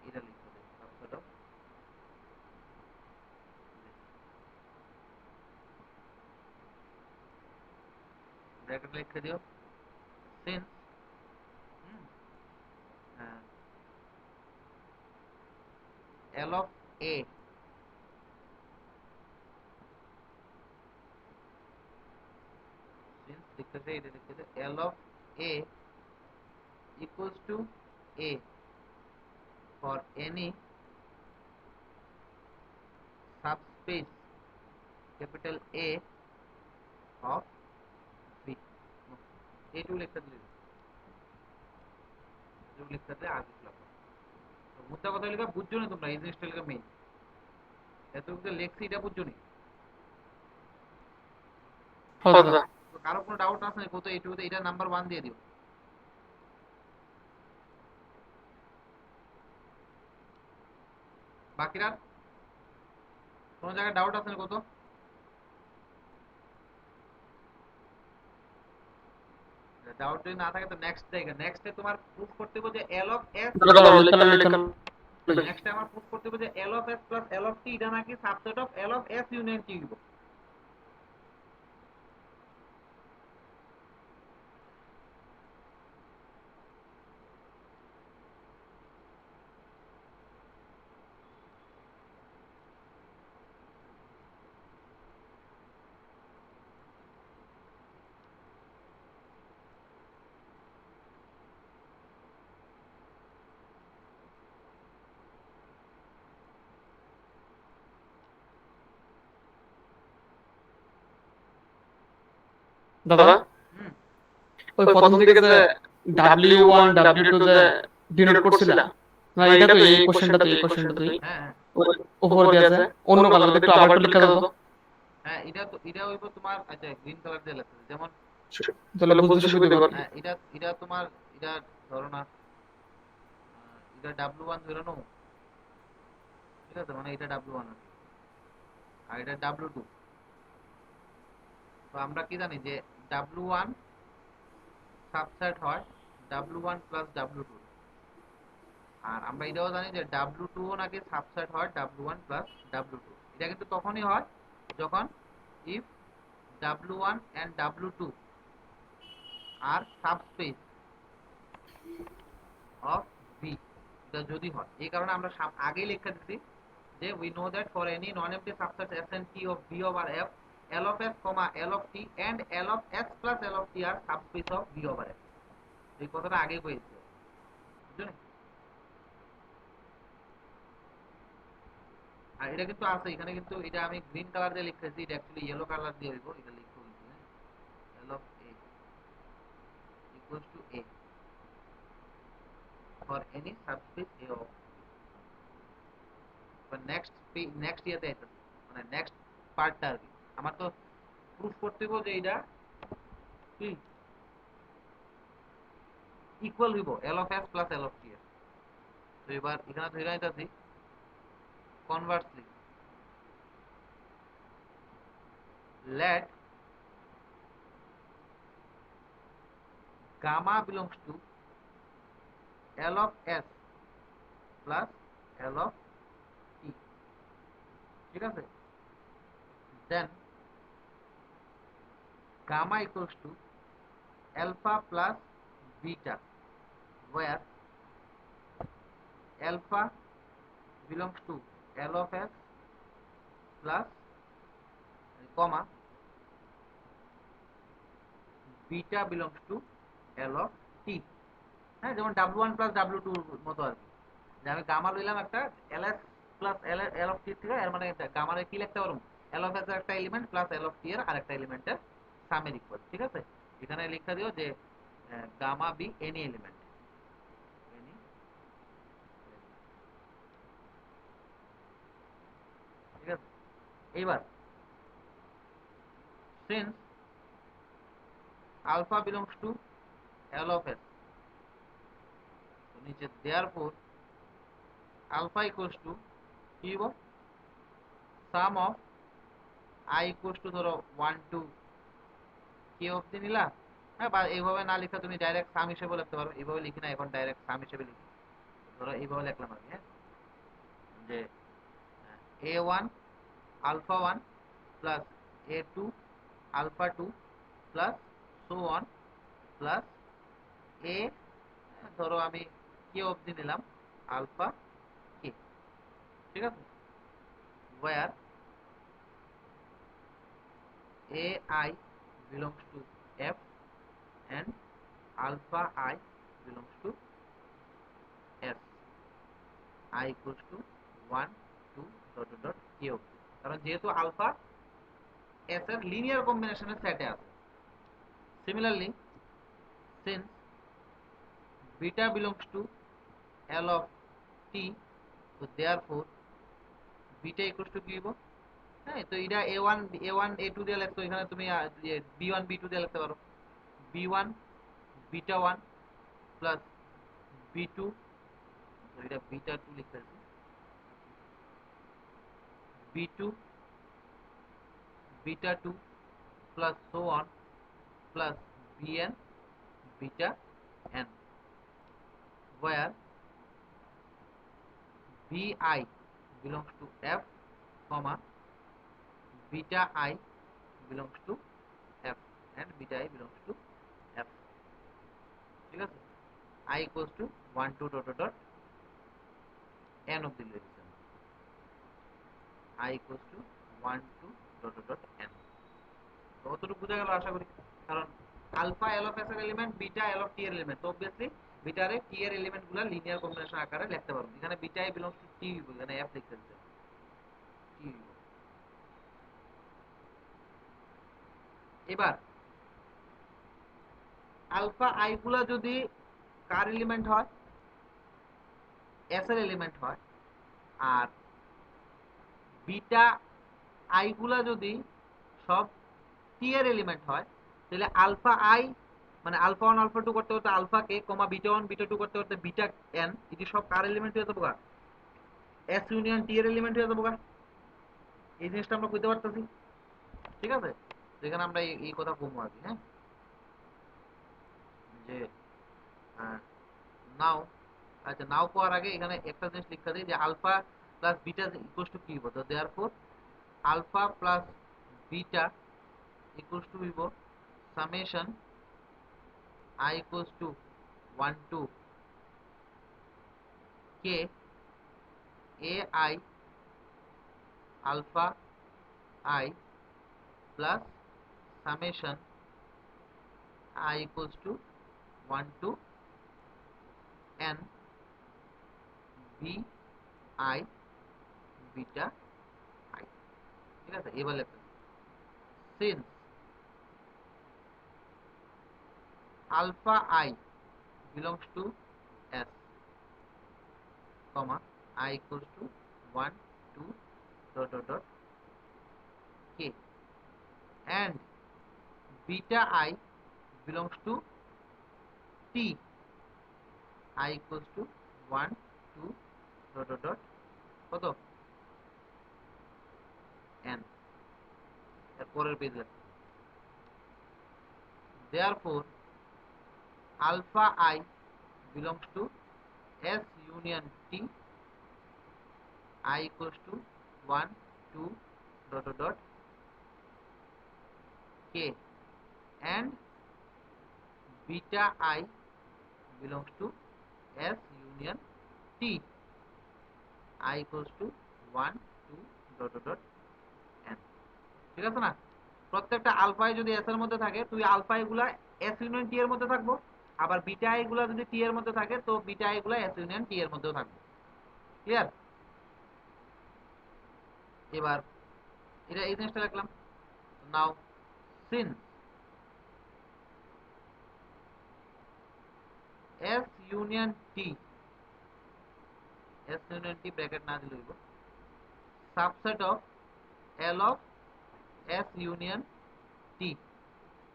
এটা লিখতে হবে subset of bracket লিখে দিও since L of A since লিখতে এটা লিখতে L of A equals to A for any subspace capital A of B, এইটুকু লিখতে দিলে আর কিছু লাগবে না। মুদ্রা কথা লেখা বুঝছো না তোমরা, এই জিনিসটা লেখা মেইন, এতটুকু লেখছি এটা বুঝছো নি। হ্যাঁ তো কারো কোনো ডাউট আছে কত এইটুকুতে এটা নাম্বার 1 দিয়ে দিও। বাকিরা কোন জায়গায় ডাউট আছে কত? ডাউট যদি না থাকে তো নেক্সট জায়গা, নেক্সটে তোমার প্রুফ করতে হবে যে এল অফ এস, নেক্সটে আমার প্রুফ করতে হবে যে L of S plus L of T এটা নাকি subset of L of S union T দিব। দাদা হুম, ওই প্রথম দিকে যে W1 W2 যে ডিনোট করছিলা না, এটা তো এই কোশ্চেনটা তো এই কোশ্চেনটা তো হ্যাঁ হ্যাঁ উপর দিয়ে আছে অন্য কালার একটু আবার একটু লিখে দাও তো, হ্যাঁ, এটা হইব তোমার, আচ্ছা গ্রিন কালার দিয়ে লেখা আছে, যেমন তাহলে বুঝতে সুবিধা হবে। হ্যাঁ এটা তোমার এটা ধরো না, এটা W1 ধরে নাও, ঠিক আছে, মানে এটা W1 আছে আর এটা W2। তো আমরা কি জানি যে W1 সাবসেট হয় W1 প্লাস W2, আর আমরা এটাও জানি যে W2 ও নাকি সাবসেট হয় W1 প্লাস W2। এটা কিন্তু তখনই হয় যখন if W1 and W2 are subspace of B, এটা যদি হয়, এই কারণে আমরা আগেই লিখে দিচ্ছি যে we know that for any non-empty subset S and T of B over F, L of S, L of T and L of S plus L of T are subspace of B over F। এই কথাটা আগে কইছি, বুঝছো না? আর এটা কিন্তু আছে এখানে, কিন্তু এটা আমি গ্রিন কালার দিয়ে লিখতেছি, এটা অ্যাকচুয়ালি ইয়েলো কালার দিয়ে হইব, এটা লিখতে হইছে L of A equals to A for any subspace A of, next ইয়াতে এটা মানে নেক্সট পার্টটা আর কি আমার তো প্রুফ করতে হবে যে এটা কি ইকুয়াল হইব L of S plus L of T এর। তো এবার এখানে ধরে নিতেছি conversely let gamma belongs to L of S plus L of T, ঠিক আছে? Then gamma equals to alpha plus beta, where alpha belongs to L of S plus comma beta belongs to L of T। হ্যাঁ, যেমন W1 plus W2 মতো আর কি, যে আমি gamma লইলাম একটা LS plus L of T থেকে, এর মানে গামার কি লিখতে পারবো, L of S এর একটা element plus L of T এর আরেকটা এলিমেন্টের সামের ইকুয়াল, ঠিক আছে? এখানে লিখে দিও যে গামা বি এনি এলিমেন্ট, ঠিক আছে? এইবার since alpha belongs to L of S, তো নিচে therefore alpha equals to কি হবো, sum of I equals to ধরো 1 to k অবধি নিলা। হ্যাঁ, বা এইভাবে না লিখে তুমি ডাইরেক্ট সাম হিসেবে লিখতে পারো, এইভাবে লিখি না, এখন ডাইরেক্ট সাম হিসেবে লিখি। ধরো এইভাবে লিখলাম আমি, হ্যাঁ, যে a1 alpha 1 plus a2 alpha 2 plus so on plus a, ধরো আমি k অবধি নিলাম আলফা k, ঠিক আছে? where ai belongs to f and alpha I belongs to s, I equals to 1 2 dot dot dot k অবধি, কারণ যেহেতু alpha s এর লিনিয়ার কম্বিনেশনের সেটে আছে। Similarly since beta belongs to L of T, so therefore beta equals to কি হইব, হ্যাঁ, তো এটা a1 a2 দিয়ে লিখতো, এখানে তুমি b1 b2 দিয়ে লিখতে পারো, b1 beta 1 plus b2, তো এটা beta 2 লিখতে আছে, b2 beta 2 plus so on plus bn beta n, where bi belongs to f comma beta I belongs to f and beta I belongs to f, ঠিক আছে? I equals to 1 2 dot dot dot n অবধি লিখছি, I equals to 1 2 dot dot dot n। তো অতটুকু বুঝা গেল আশা করি, কারণ আলফা এল অফ এস এর element, beta L of T এর এলিমেন্ট, তো অবভিয়াসলি বিটারে টি এর এলিমেন্ট গুলা লিনিয়ার কম্বিনেশন আকারে লিখতে পারবো। এখানে বিটা আই বিলংস টু টি, এখানে এফ লিখতে দিতে টি। এবার আলফা আই গুলা যদি কার এলিমেন্ট হয়, এস এর এলিমেন্ট হয়, আর বিটা আই গুলা যদি সব টি এর এলিমেন্ট হয়, তাহলে আলফা আই মানে আলফা 1 আলফা 2 করতে করতে আলফা কে কমা বিটা 1 বিটা 2 করতে করতে বিটা এন, এটি সব কার এলিমেন্ট হয়ে যাবো, এস ইউনিয়ন টি এর এলিমেন্ট হয়ে যাবো। এই জিনিসটা আমরা বুঝতে পারতেছি, ঠিক আছে? যেখানে আমরা এই কথা বলবো আর কি, হ্যাঁ, যে নাও, আচ্ছা নাও পাওয়ার আগে এখানে একটা জিনিস লিখতে দিই যে alpha plus beta equals to কি হবে, therefore alpha plus beta equals to vivo summation I equals to 1 to k ai alpha I plus summation I equals to 1 to n b I beta I, ঠিক আছে? এবার লিখতে since alpha I belongs to S, comma I equals to 1 2 dot dot dot k and beta I belongs to T, I equals to 1 2 dot dot dot কত n, এর পরের পেজে। Therefore alpha I belongs to S union T, I equals to 1 2 dot dot dot K, and beta I belongs to S union T, I equals to 1 2 dot dot dot n। ঠিক আছে না? প্রত্যেকটা alpha যদি S এর মধ্যে থাকে, তুই alpha এগুলা এস ইউনিয়ন টি এর মধ্যে থাকবো, আবার বিটা এগুলা যদি টি এর মধ্যে থাকে তো বিটা এগুলা এস ইউনিয়ন টি এর মধ্যেও থাকবে। ক্লিয়ার? এবার এটা এই জিনিসটা লিখলাম। Now since S union T, S union T bracket না দিলে হইব, subset of L of S union T,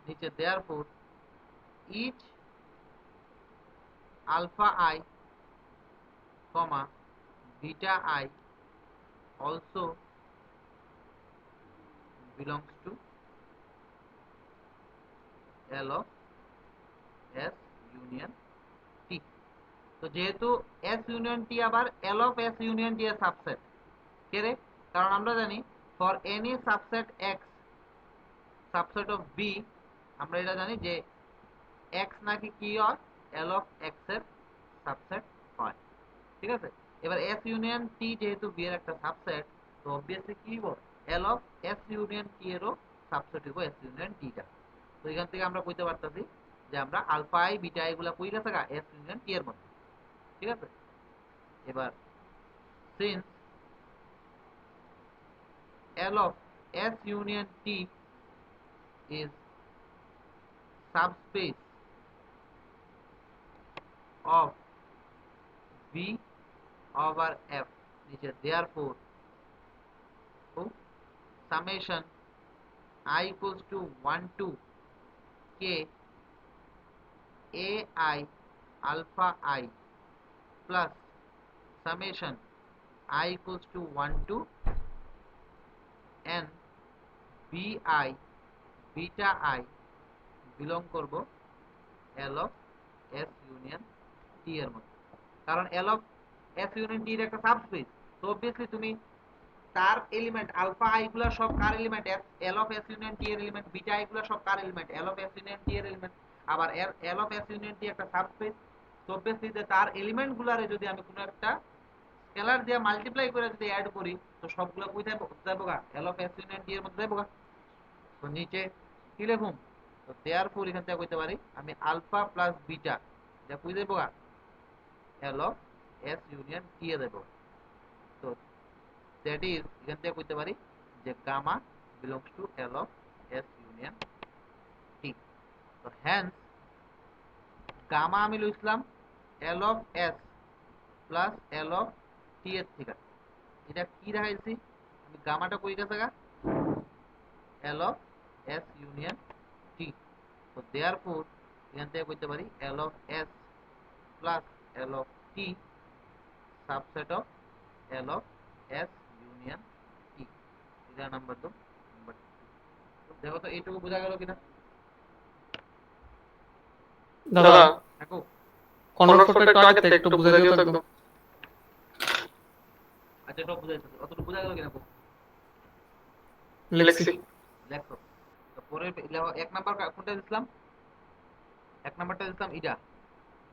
নিচে therefore each alpha I comma beta I also belongs to L of S union T। তো যেহেতু S union T আবার L of S union T এর subset, কে রে? কারণ আমরা জানি for any subset X subset of B, আমরা এটা জানি যে X নাকি কি হয়, L of X এর সাবসেট হয়। ঠিক আছে? এবার S ইউনিয়ন T যেহেতু B এর একটা সাবসেট, তো অবভিয়াসলি কি হইব, L of S union T এরও সাবসেট হইব S ইউনিয়ন T টা। তো এখান থেকে আমরা কইতে পারতাছি যে আমরা আলফা আই বিটা এগুলা কই গেছে গা S ইউনিয়ন T এর মধ্যে। ঠিক আছে? এবার since L of S union T is subspace of B over F, নিচে therefore summation I equals to 1 to K AI alpha I plus summation I equals to 1 to N BI beta I belong করব L of S union T এর মধ্যে। কারণ L of S union T এর একটা subspace, তো obviously তুমি তার element alpha i গুলা সব কার element, L of S union T এর এলিমেন্ট, বিটা আই গুলা সব কার element, L of S union T এর এলিমেন্ট, আবার L of S union T একটা সাবস্পেস, তো অবভিয়াসলি যে তার এলিমেন্ট গুলারে যদি আমি কোনো একটা স্কেলার দিয়ে মাল্টিপ্লাই করে যদি অ্যাড করি তো সবগুলো কই যাবো গা, L of S union T এর মধ্যে যাবো গা। তো নিচে কি লিখুম, তো দেয়ারফর এখান থেকে কইতে পারি আমি আলফা প্লাস বিটা এটা কই যাবো গা, L of S union T এ যাবো। তো দ্যাট ইজ এখান থেকে কইতে পারি যে gamma belongs to L of S union T। তো হ্যান্স গামা আমি লইছিলাম L of S plus L of T এর থেকে, এটা কি দেখাইছি আমি, গামাটা কই গেছে গা, L of S union T। তো therefore এখান থেকে কইতে পারি L of S plus L of T subset of L of S union T। এটা নাম্বার 2। নাম্বার 2 দেখো তো এইটুকু বোঝা গেল কিনা? দাদা দেখো কনভার্টটা একটু আগে থেকে একটু বুঝাই দিও তো একদম। আচ্ছা এটা বুঝাইছি, অতটুকু বোঝা গেল কিনা? লেক্সি দেখো তো পরে এক নাম্বার কোনটা দিছিলাম, এক নাম্বারটা দিছিলাম ইডা,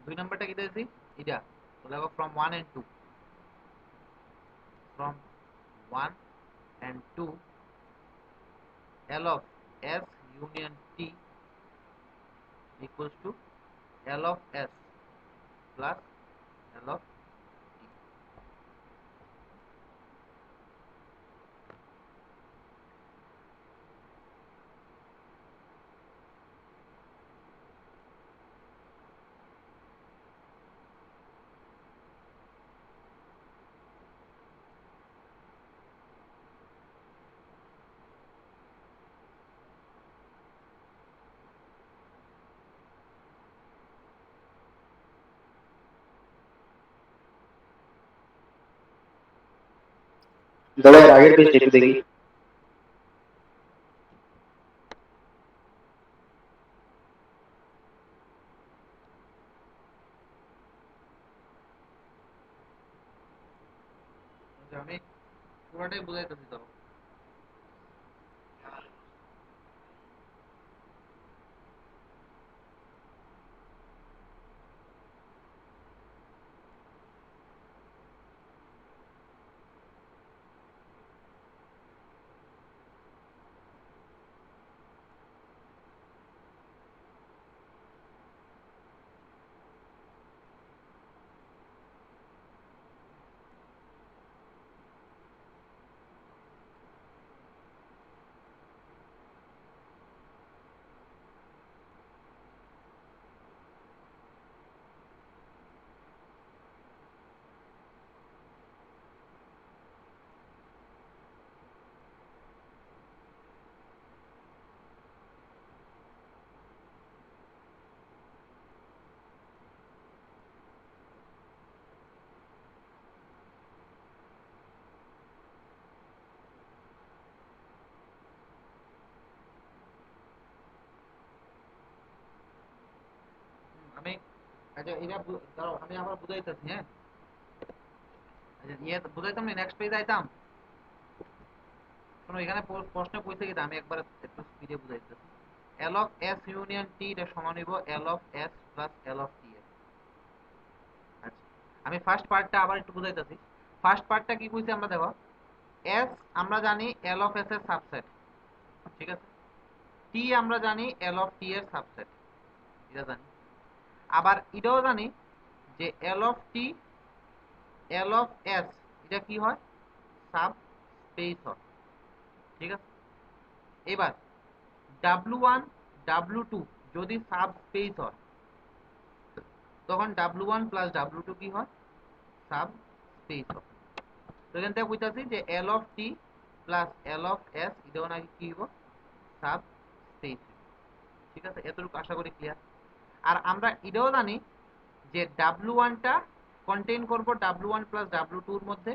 দুই নাম্বারটা কি দিয়েছি ইডা। তো দেখো from 1 and 2, from 1 and 2 L of S union T equals to L of S plus L of T। দাদা এর আগের পেজটা একটু দেখি। আমি পুরোটাই বুঝাইতেছি তো। আমি আচ্ছা এটা দাঁড়াও, আমি আবার বুঝাইতেছি। হ্যাঁ, আচ্ছা ইয়ে বুঝাইতাম না, নেক্সট পেজে আইতাম। শোনো, এখানে প্রশ্ন কইতে গেলে আমি একবার একটু স্পিডে বুঝাইতেছি। L of S union T এটা সমান হইব L of S plus L of T এর। আচ্ছা, আমি ফার্স্ট পার্টটা আবার একটু বুঝাইতেছি। ফার্স্ট পার্টটা কি কইছি আমরা, দেখো এস আমরা জানি এল অফ এস এর সাবসেট, ঠিক আছে। টি আমরা জানি এল অফ টি এর সাবসেট, এটা জানি। আবার এটাও জানি যে L of T L of S এটা কি হয়, সাব স্পেস হয়, ঠিক আছে। এবার W1 W2 যদি সাব স্পেস হয় তখন W1 প্লাস W2 কি হয়, সাব স্পেস হয়। তো এখান থেকে বুঝতেছি যে L of T plus L of S এটাও নাকি কি হইব, সাব স্পেস, ঠিক আছে। এতটুকু আশা করি ক্লিয়ার। আর আমরা এটাও জানি যে W1টা কন্টেইন করব W1 প্লাস W2 এর মধ্যে,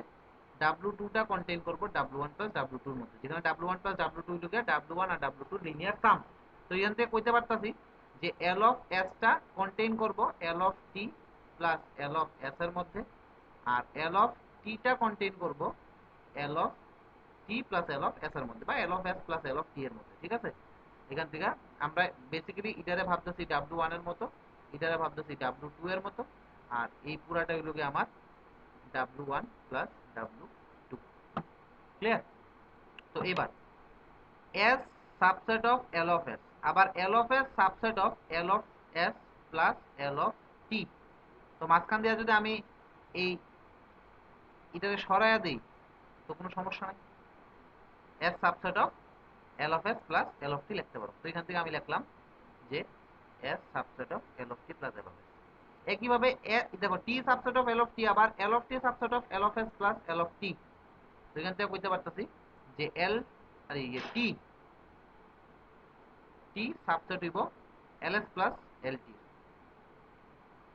W2টা কন্টেইন করব W1 প্লাস W2 এর মধ্যে, যেখানে W1 প্লাস W2 হইল গিয়ে W1 আর W2 লিনিয়ার সাম। তো এখান থেকে কইতে পারতাছি যে L অফ S টা কন্টেইন করব L of T plus L of S এর মধ্যে, আর L অফ T টা কন্টেইন করব L of T plus L of S এর মধ্যে, বা L of S plus L of T এর মধ্যে, ঠিক আছে। এখান থেকে আমরা বেসিক্যালি ইটারে ভাবতেছি W1 এর মতো, এটারে ভাবতেছি W2 এর মতো, আর এই পুরাটা হইল গিয়ে আমার W1 প্লাস W2, ক্লিয়ার। তো এবার S subset of L of S, আবার L of S subset of L of S plus L of T। তো মাঝখান দিয়ে যদি আমি এই এটারে সরাইয়া দেই তো কোনো সমস্যা নাই, S subset of L of S plus L of T লিখতে পারো। তো এখান থেকে আমি লিখলাম যে S subset of L of T plus L of S। একইভাবে দেখো T subset of L of T আবার L of T subset of L of S plus L of T। তো এখান থেকে কইতে পারতেছি যে L আর এই T সাবসেট হইব LS প্লাস LT।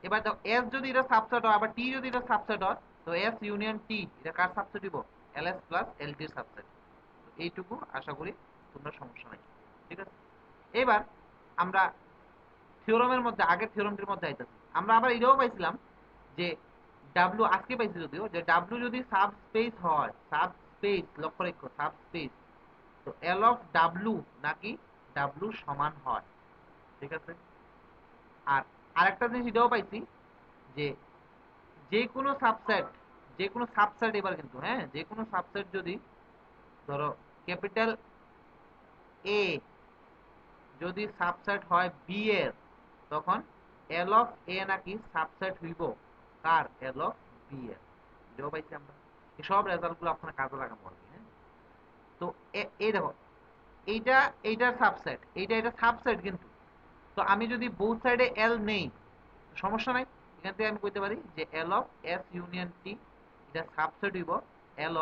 এবার দেখো S যদি এটা সাবসেট হয় আবার T যদি এটা সাবসেট হয় তো S ইউনিয়ন T এটা কার সাবসেট হইব, LS প্লাস LT এর সাবসেট। তো এইটুকু আশা করি তোমরা সমস্যা নাই, ঠিক আছে। এবার আমরা থিওরামের মধ্যে, আগের থিওরামটির মধ্যে আইতাছি। আমরা আবার এটাও পাইছিলাম যে W আজকে পাইছি যদিও, যে W যদি সাব স্পেস হয়, সাব স্পেস লক্ষ্য রেখো, সাব স্পেস, তো L অফ W নাকি W সমান হয়, ঠিক আছে। আর আরেকটা জিনিস এটাও পাইছি যে যে কোনো সাবসেট, যে কোনো সাবসেট, এবার কিন্তু হ্যাঁ, যে কোনো সাবসেট যদি ধরো ক্যাপিটাল A যদি সাবসেট হয় B এর, তখন L অফ A নাকি সাবসেট হইব কার, L অফ B এর। এটাও পাইছি আমরা। এই সব রেজাল্টগুলো আপনার কাজে লাগাবো আর কি, হ্যাঁ। তো এই দেখো এইটা, এইটার সাবসেট, এটা সাবসেট কিন্তু। তো আমি যদি বোথ সাইডে L নেই সমস্যা নাই, এখান থেকে আমি কইতে পারি যে L of S union T এটা সাবসেট হইব L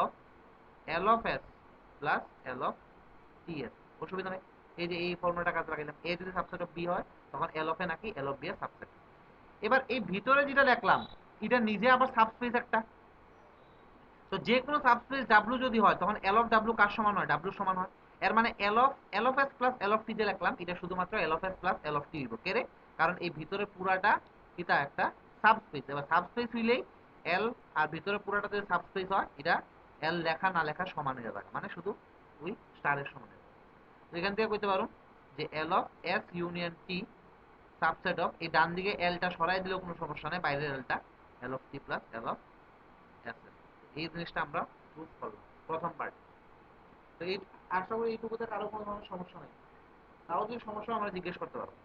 of S plus L of T এর। অসুবিধা নাই, এই যে এই ফর্মুলাটা কাজে লাগাইলাম। A যদি সাবসেট অফ B হয় তখন L অফ A নাকি L অফ B এর সাবসেট। এবার এই ভিতরে যেটা লিখলাম এটা নিজে আবার সাবস্পেস একটা। তো যে কোনো সাবস্পেস W যদি হয় তখন L অফ W কার সমান হয়, W সমান হয়। এর মানে L of S plus L of T যে লিখলাম এটা শুধুমাত্র L of S plus L of T হইব, কেরে, কারণ এই ভিতরে পুরাটা এটা একটা সাবস্পেস। এবার সাবস্পেস হইলেই L আর ভিতরে পুরাটা যদি সাবস্পেস হয় এটা এল লেখা না লেখা সমান হয়ে যাবে, মানে শুধু ওই স্টারের সমান হয়ে যাবে। তো এখান থেকে কইতে পারো যে L of S union T subset of, এই ডান দিকে এলটা সরাই দিলেও কোনো সমস্যা নেই, বাইরের এলটা L of T plus L of S. এই জিনিসটা আমরা প্রুফ করলাম প্রথম পার্ট। তো এই আশা করি এইটুকুতে কারো কোনো ধরনের সমস্যা নেই, তাও যদি সমস্যা আমরা জিজ্ঞেস করতে পারবো।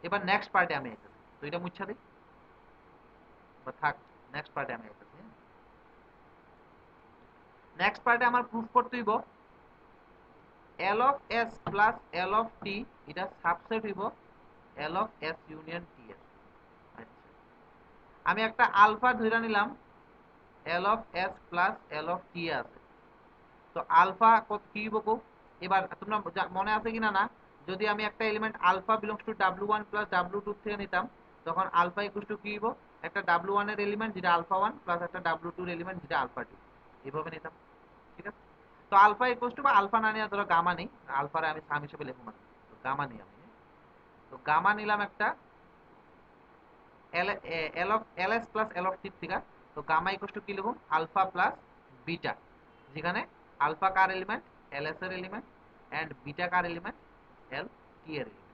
এবার নেক্সট পার্টে আমি এসেছি, তো এটা মুচ্ছা দিই বা থাক, নেক্সট পার্টে আমি এসেছি। নেক্সট পার্টে আমার প্রুফ করতে হইব L of S plus L of T এটা সাবসেট হইব L of S union T এর। আমি একটা আলফা ধরে নিলাম L of S plus L of T আছে, তো আলফা কি হইব কো? এবার তোমরা মনে আছে কিনা না, যদি আমি একটা element alpha belongs to W1 plus W2 থেকে নিতাম, তখন আলফা ইকুয়াল টু কি হইব? একটা W1 এর এলিমেন্ট যেটা আলফা 1 প্লাস একটা W2 এর এলিমেন্ট যেটা আলফা 2, এইভাবে নিতাম। ঠিক আছে, তো আলফা ইকুয়াল টু বা আলফা না নিয়ে ধরো গামা নেই, আলফারে আমি সাম হিসেবে লিখব, মানে তো গামা নিই আমি। তো গামা নিলাম একটা L of L S plus L of T থেকে, তো গামা ইকুয়াল টু কি লিখব? আলফা প্লাস বিটা, যেখানে আলফা কার এলিমেন্ট? এল এস এর এলিমেন্ট, এন্ড বিটা কার এলিমেন্ট? এল টি এর এলিমেন্ট।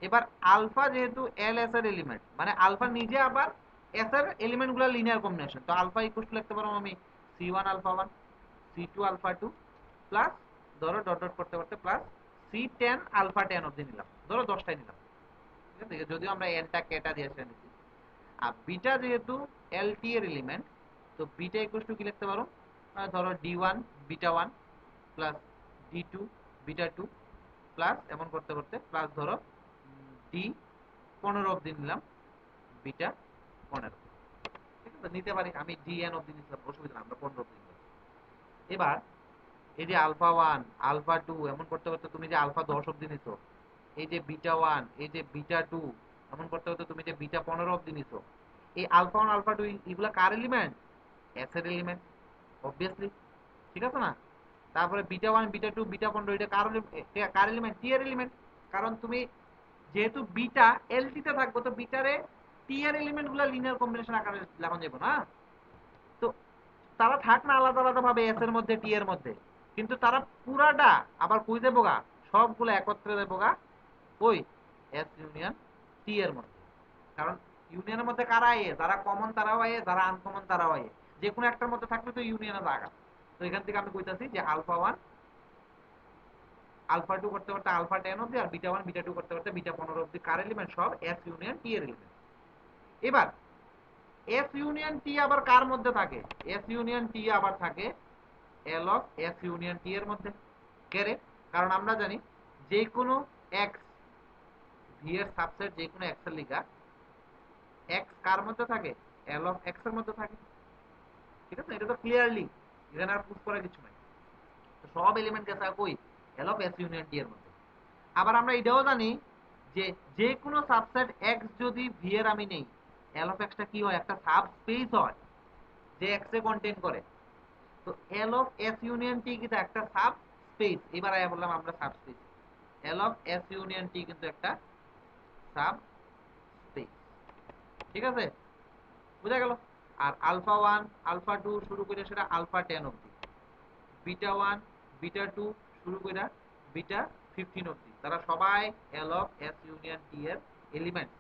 এবার আলফা যেহেতু এল এস এর এলিমেন্ট, মানে আলফা নিজে আবার এস এর এলিমেন্ট গুলো লিনিয়ার কম্বিনেশন, তো আলফা ইকুয়াল টু লিখতে পারো আমি C1 alpha 1 C2 alpha 2 plus ধরো ডট ডট করতে করতে প্লাস C10 আলফা 10 অবধি নিলাম, ধরো 10টাই নিলাম। ঠিক আছে, যদিও আমরা এনটা কেটা দিয়ে নিচ্ছি। আর বিটা যেহেতু এল টি এর এলিমেন্ট, তো বিটা ইকুয়াল টু কি লিখতে পারো? ধরো D1 beta 1 plus D2 beta 2 plus এমন করতে করতে প্লাস ধরো D15 অবধি নিলাম বিটা 15। ঠিক আছে, নিতে পারি আমি DN অবধি নিলাম, অসুবিধা না, আমরা 15 অবধি নিলাম। এবার এই যে আলফা 1 আলফা 2 এমন করতে করতে তুমি যে আলফা 10 অবধি নিছো, এই যে বিটা 1 এই যে বিটা 2 এমন করতে করতে তুমি যে বিটা 15 অবধি নিছো, এই আলফা 1 আলফা 2 এগুলা কার এলিমেন্ট? এস এর এলিমেন্ট, অবভিয়াসলি। ঠিক আছে না? তারপরে বিটা 1 বিটা 2 বিটা 15 এটা কার এলিমেন্ট? টি এর এলিমেন্ট। কারণ তুমি যেহেতু বিটা এলটি তে থাকবো, তো বিটারে টি এর এলিমেন্ট গুলা লিনিয়ার কম্বিনেশন আকারে লেখন যাবে না, তো তারা থাক না আলাদা আলাদা ভাবে এস এর মধ্যে টি এর মধ্যে, কিন্তু তারা পুরাটা আবার কই দেবো গা? সবগুলো একত্রে দেবো গা ওই এস ইউনিয়ন টি এর মধ্যে। কারণ ইউনিয়নের মধ্যে কারা আয়ে? যারা কমন তারাও আয়ে, যারা আনকমন তারাও আয়ে, যে কোনো একটার মধ্যে থাকলে তো ইউনিয়নে জায়গা। তো এখান থেকে আমি কইতাছি যে আলফা 1 আলফা 2 করতে করতে আলফা 10 অবধি, আর বিটা 1 বিটা 2 করতে করতে বিটা 15 অবধি কার এলিমেন্ট? সব এস ইউনিয়ন টি এর এলিমেন্ট। এবার এস ইউনিয়ন টি আবার কার মধ্যে থাকে? এস ইউনিয়ন টি আবার থাকে এল অফ এস ইউনিয়ন টি এর মধ্যে। কেরে? কারণ আমরা জানি যে কোনো এক্স ভি এর সাবসেট যে কোনো এক্স এর লিগা এক্স কার মধ্যে থাকে? এল অফ এক্স এর মধ্যে থাকে। ঠিক আছে, এটা তো ক্লিয়ারলি, এখানে আর প্রুফ করার কিছু নাই। তো সব এলিমেন্ট গেছে কই? এল অফ এস ইউনিয়ন টি এর মধ্যে। আবার আমরা এটাও জানি যে যে কোনো সাবসেট এক্স যদি ভি এর আমি নেই, এল অফ এক্সটা কি হয়? একটা সাব স্পেস হয় যে এক্স এ কন্টেইন করে। তো এল অফ এস ইউনিয়ন টি কিন্তু একটা সাব স্পেস। এবার আয়া বললাম আমরা sub space, L of S union টি কিন্তু একটা সাব স্পেস। ঠিক আছে, বুঝা গেল? আর আলফা 1 আলফা 2 শুরু করে সেটা আলফা 10 অবধি, বিটা 1 বিটা 2 শুরু করে বিটা 15 অবধি, তারা সবাই এল অফ এস ইউনিয়ন টি এর এলিমেন্ট।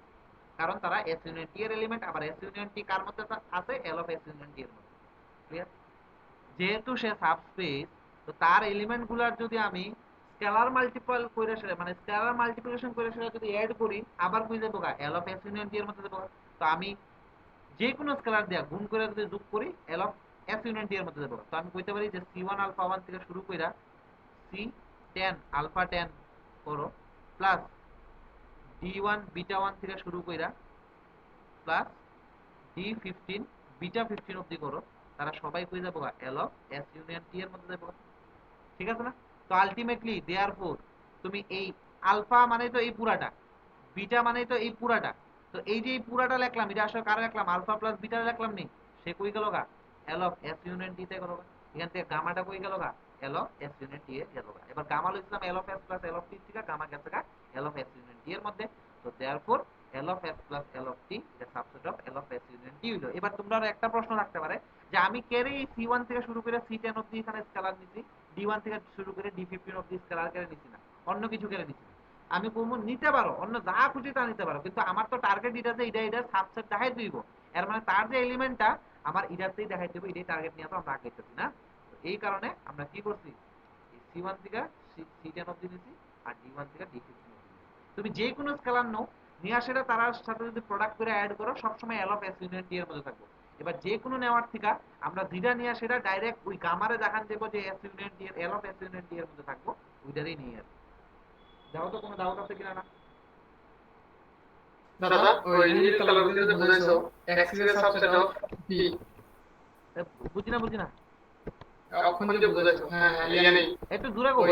কারণ তারা এস ইউনিয়ন টি এর এলিমেন্ট, আবার এস ইউনিয়ন টি কার মধ্যে আছে? এল অফ এস ইউনিয়ন টি এর মধ্যে। ক্লিয়ার? যেহেতু সে সাবস্পেস, তো তার এলিমেন্ট গুলার যদি আমি স্কেলার মাল্টিপল করে সেটা, মানে স্কেলার মাল্টিপ্লিকেশন করে সেটা যদি অ্যাড করি, আবার কই দেবো গা? L of S union T এর মধ্যে দেবো। তো আমি যে কোনো স্কেলার দিয়া গুণ করে যদি যোগ করি, এল অফ এস ইউনিয়ন টি এর মধ্যে দেবো। তো আমি কইতে পারি যে C1 আলফা 1 থেকে শুরু কইরা C10 আলফা 10 করো প্লাস D1 বিটা 1 থেকে শুরু কইরা প্লাস D15 বিটা 15 অবধি করো, তারা সবাই কই যাবো গা? L of S union T এর মধ্যে যাবো। ঠিক আছে না? তো আলটিমেটলি দেয়ারফোর তুমি এই আলফা মানে তো এই পুরাটা, বিটা মানে তো এই পুরাটা, তো এই যে এই পুরাটা লিখলাম, এটা আসলে কারা লিখলাম? আলফা প্লাস বিটা লিখলাম নি, সে কই গেল গা? L of S union T তে গেল গা। এখান থেকে গামাটা কই গেল গা? L of S union T এ গেল গা। এবার গামা লিখলাম L of S plus L of T থেকে, গামা গেছে গা L of S union T এর মধ্যে। তো therefore L of S plus L of T এটা subset of L of S union T হইলো। এবার তোমরা একটা প্রশ্ন থাকতে পারে যে আমি কেরে C1 থেকে শুরু করে C10 অবধি এখানে স্কেলার নিছি, D1 থেকে শুরু করে D15 অবধি স্কেলার কেরে নিছি না, অন্য কিছু কেরে নিছি না। আমি বলবো নিতে পারো, অন্য যা খুশি তা নিতে পারো, কিন্তু আমার তো টার্গেট এটাতে এটা সাবসেট দেখাই দিব। এর মানে তার যে এলিমেন্টটা আমার এটাতেই দেখাই দেবো, এটাই টার্গেট নিয়ে তো আমরা আগে চলি না। তো এই কারণে আমরা কি করছি, C1 থেকে C10 অবধি নিছি আর D1 থেকে D15 অবধি নিছি। তুমি যে কোনো স্কেলার নাও নিয়ে সেটা তার সাথে যদি প্রোডাক্ট করে অ্যাড করো সবসময় এল অফ এস ইউনিয়ন টি এর মধ্যে থাকবো। এবার যে কোনো নেওয়ার থেকে আমরা যেটা নিয়ে সেটা ডাইরেক্ট ওই গামারে দেখান দেবো যে এস ইউনিয়ন টি এর এল অফ এস ইউনিয়ন টি এর মধ্যে থাকবো, ওইটারই নিয়ে আসবো। যাও তো কোনো ডাউট আছে কিনা না? দাদা ওই নীল কালার দিয়ে যে বুঝাইছো x এর সাবসেট অফ b, বুঝি না এখন যে বুঝাইছো হ্যাঁ হ্যাঁ ইয়ানি একটু দূরে কই।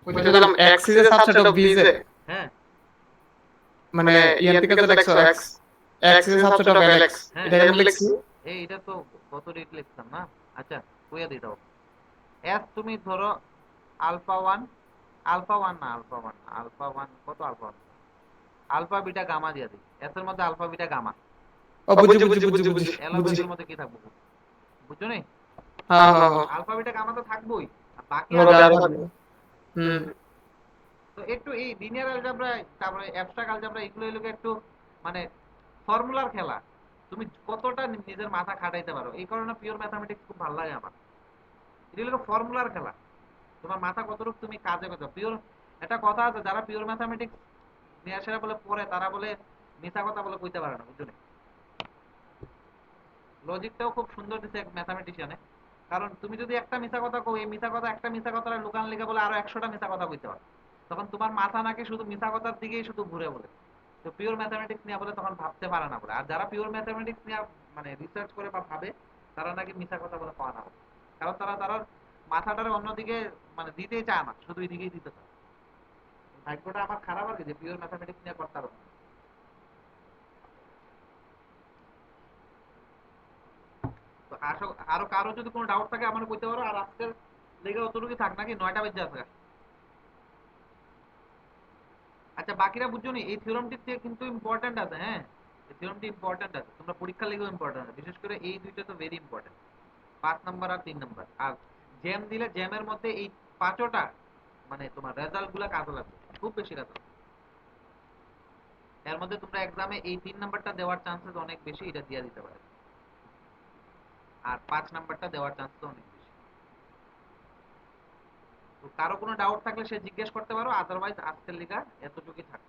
ওই বুঝলাম x এর সাবসেট অফ b যে হ্যাঁ মানে ইয়ান থেকে যে দেখছো x x এর সাবসেট অফ lx হ্যাঁ। এটা আমি লিখছি। এই এটা তো কত রেট লিখতাম না। আচ্ছা কইয়া দিই দাও। এস তুমি ধরো আলফা 1 না আলফা 1 কত আলফা 1 আলফা বিটা গামা দিয়া দিই। এস এর মধ্যে আলফা বিটা গামা, ও বুঝি এল অফ এস এর মধ্যে কি থাকবে বুঝছো নি? হ্যাঁ হ্যাঁ হ্যাঁ আলফা বিটা গামা তো থাকবোই, আর বাকি ওটা আর আরো থাকবে। হুম তো একটু এই লিনিয়ার অ্যালজেব্রা তারপরে অ্যাবস্ট্রাক্ট অ্যালজেব্রা এগুলো একটু মানে ফর্মুলার খেলা, তুমি কতটা নিজের মাথা খাটাইতে পারো। এই কারণে পিওর ম্যাথমেটিক্স খুব ভালো লাগে আমার। এটা হলো ফর্মুলার খেলা, তোমার মাথা কতটুকু তুমি কাজে করতে পিওর। একটা কথা আছে, যারা পিওর ম্যাথমেটিক্স নিয়ে আসে বলে পড়ে তারা বলে মিথ্যা কথা বলে কইতে পারে না, বুঝছো? লজিকটাও খুব সুন্দর দিছে এক ম্যাথমেটিশিয়ানে। কারণ তুমি যদি একটা মিথ্যা কথা কও, এই মিথ্যা কথা একটা মিথ্যা কথাটা লুকান লিখে বলে আরো 100টা মিথ্যা কথা কইতে পারো, তখন তোমার মাথা নাকি শুধু মিথ্যা কথার দিকেই শুধু ঘুরে বলে। তো পিওর ম্যাথমেটিক্স নিয়ে বলে তখন ভাবতে পারে না বলে। আর যারা পিওর ম্যাথমেটিক্স নিয়ে মানে রিসার্চ করে বা ভাবে তারা নাকি মিথ্যা কথা বলে পাওয়া না বলে। কারণ তারা মাথাটারে অন্যদিকে মানে দিতেই চায় না, শুধু এই দিকেই দিতে চায়। ভাগ্যটা আমার খারাপ আর কি যে পিওর ম্যাথমেটিক্স নিয়ে করতে পারবো না। তো আরো কারো যদি কোনো ডাউট থাকে আমার কইতে পারো। আর আজকের লেগে অতটুকুই থাক নাকি, 9টা বেজে আছে। আচ্ছা বাকিরা বুঝছো নি, এই থিওরামটি কিন্তু ইম্পর্টেন্ট আছে। হ্যাঁ এই থিওরামটি ইম্পর্টেন্ট আছে, তোমরা পরীক্ষা লেগেও ইম্পর্টেন্ট আছে। বিশেষ করে এই দুইটা তো ভেরি ইম্পর্টেন্ট, 5 নাম্বার আর 3 নাম্বার। আর জ্যাম দিলে জ্যামের মধ্যে এই পাঁচটা মানে তোমার রেজাল্ট গুলা কাজে লাগবে, খুব বেশি কাজে লাগবে। এর মধ্যে তোমরা এক্সামে এই 3 নাম্বারটা দেওয়ার চান্সেস অনেক বেশি, এটা দিয়ে দিতে পারে। আর 5 নাম্বারটা দেওয়ার চান্সেস অনেক বেশি। তো কারো কোনো ডাউট থাকলে সে জিজ্ঞেস করতে পারো, আদারওয়াইজ আজকের লিগা এতটুকুই থাকে।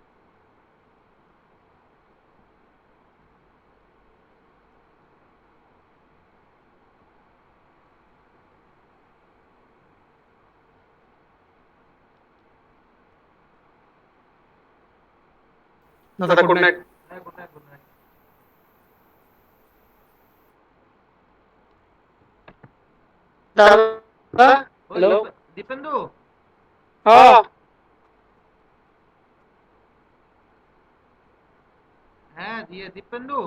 দাদা গুড নাইট। হ্যাঁ গুড নাইট, গুড নাইট। দাদা হ্যালো দীপেন্দু, হ্যাঁ হ্যাঁ দিয়ে দীপেন্দু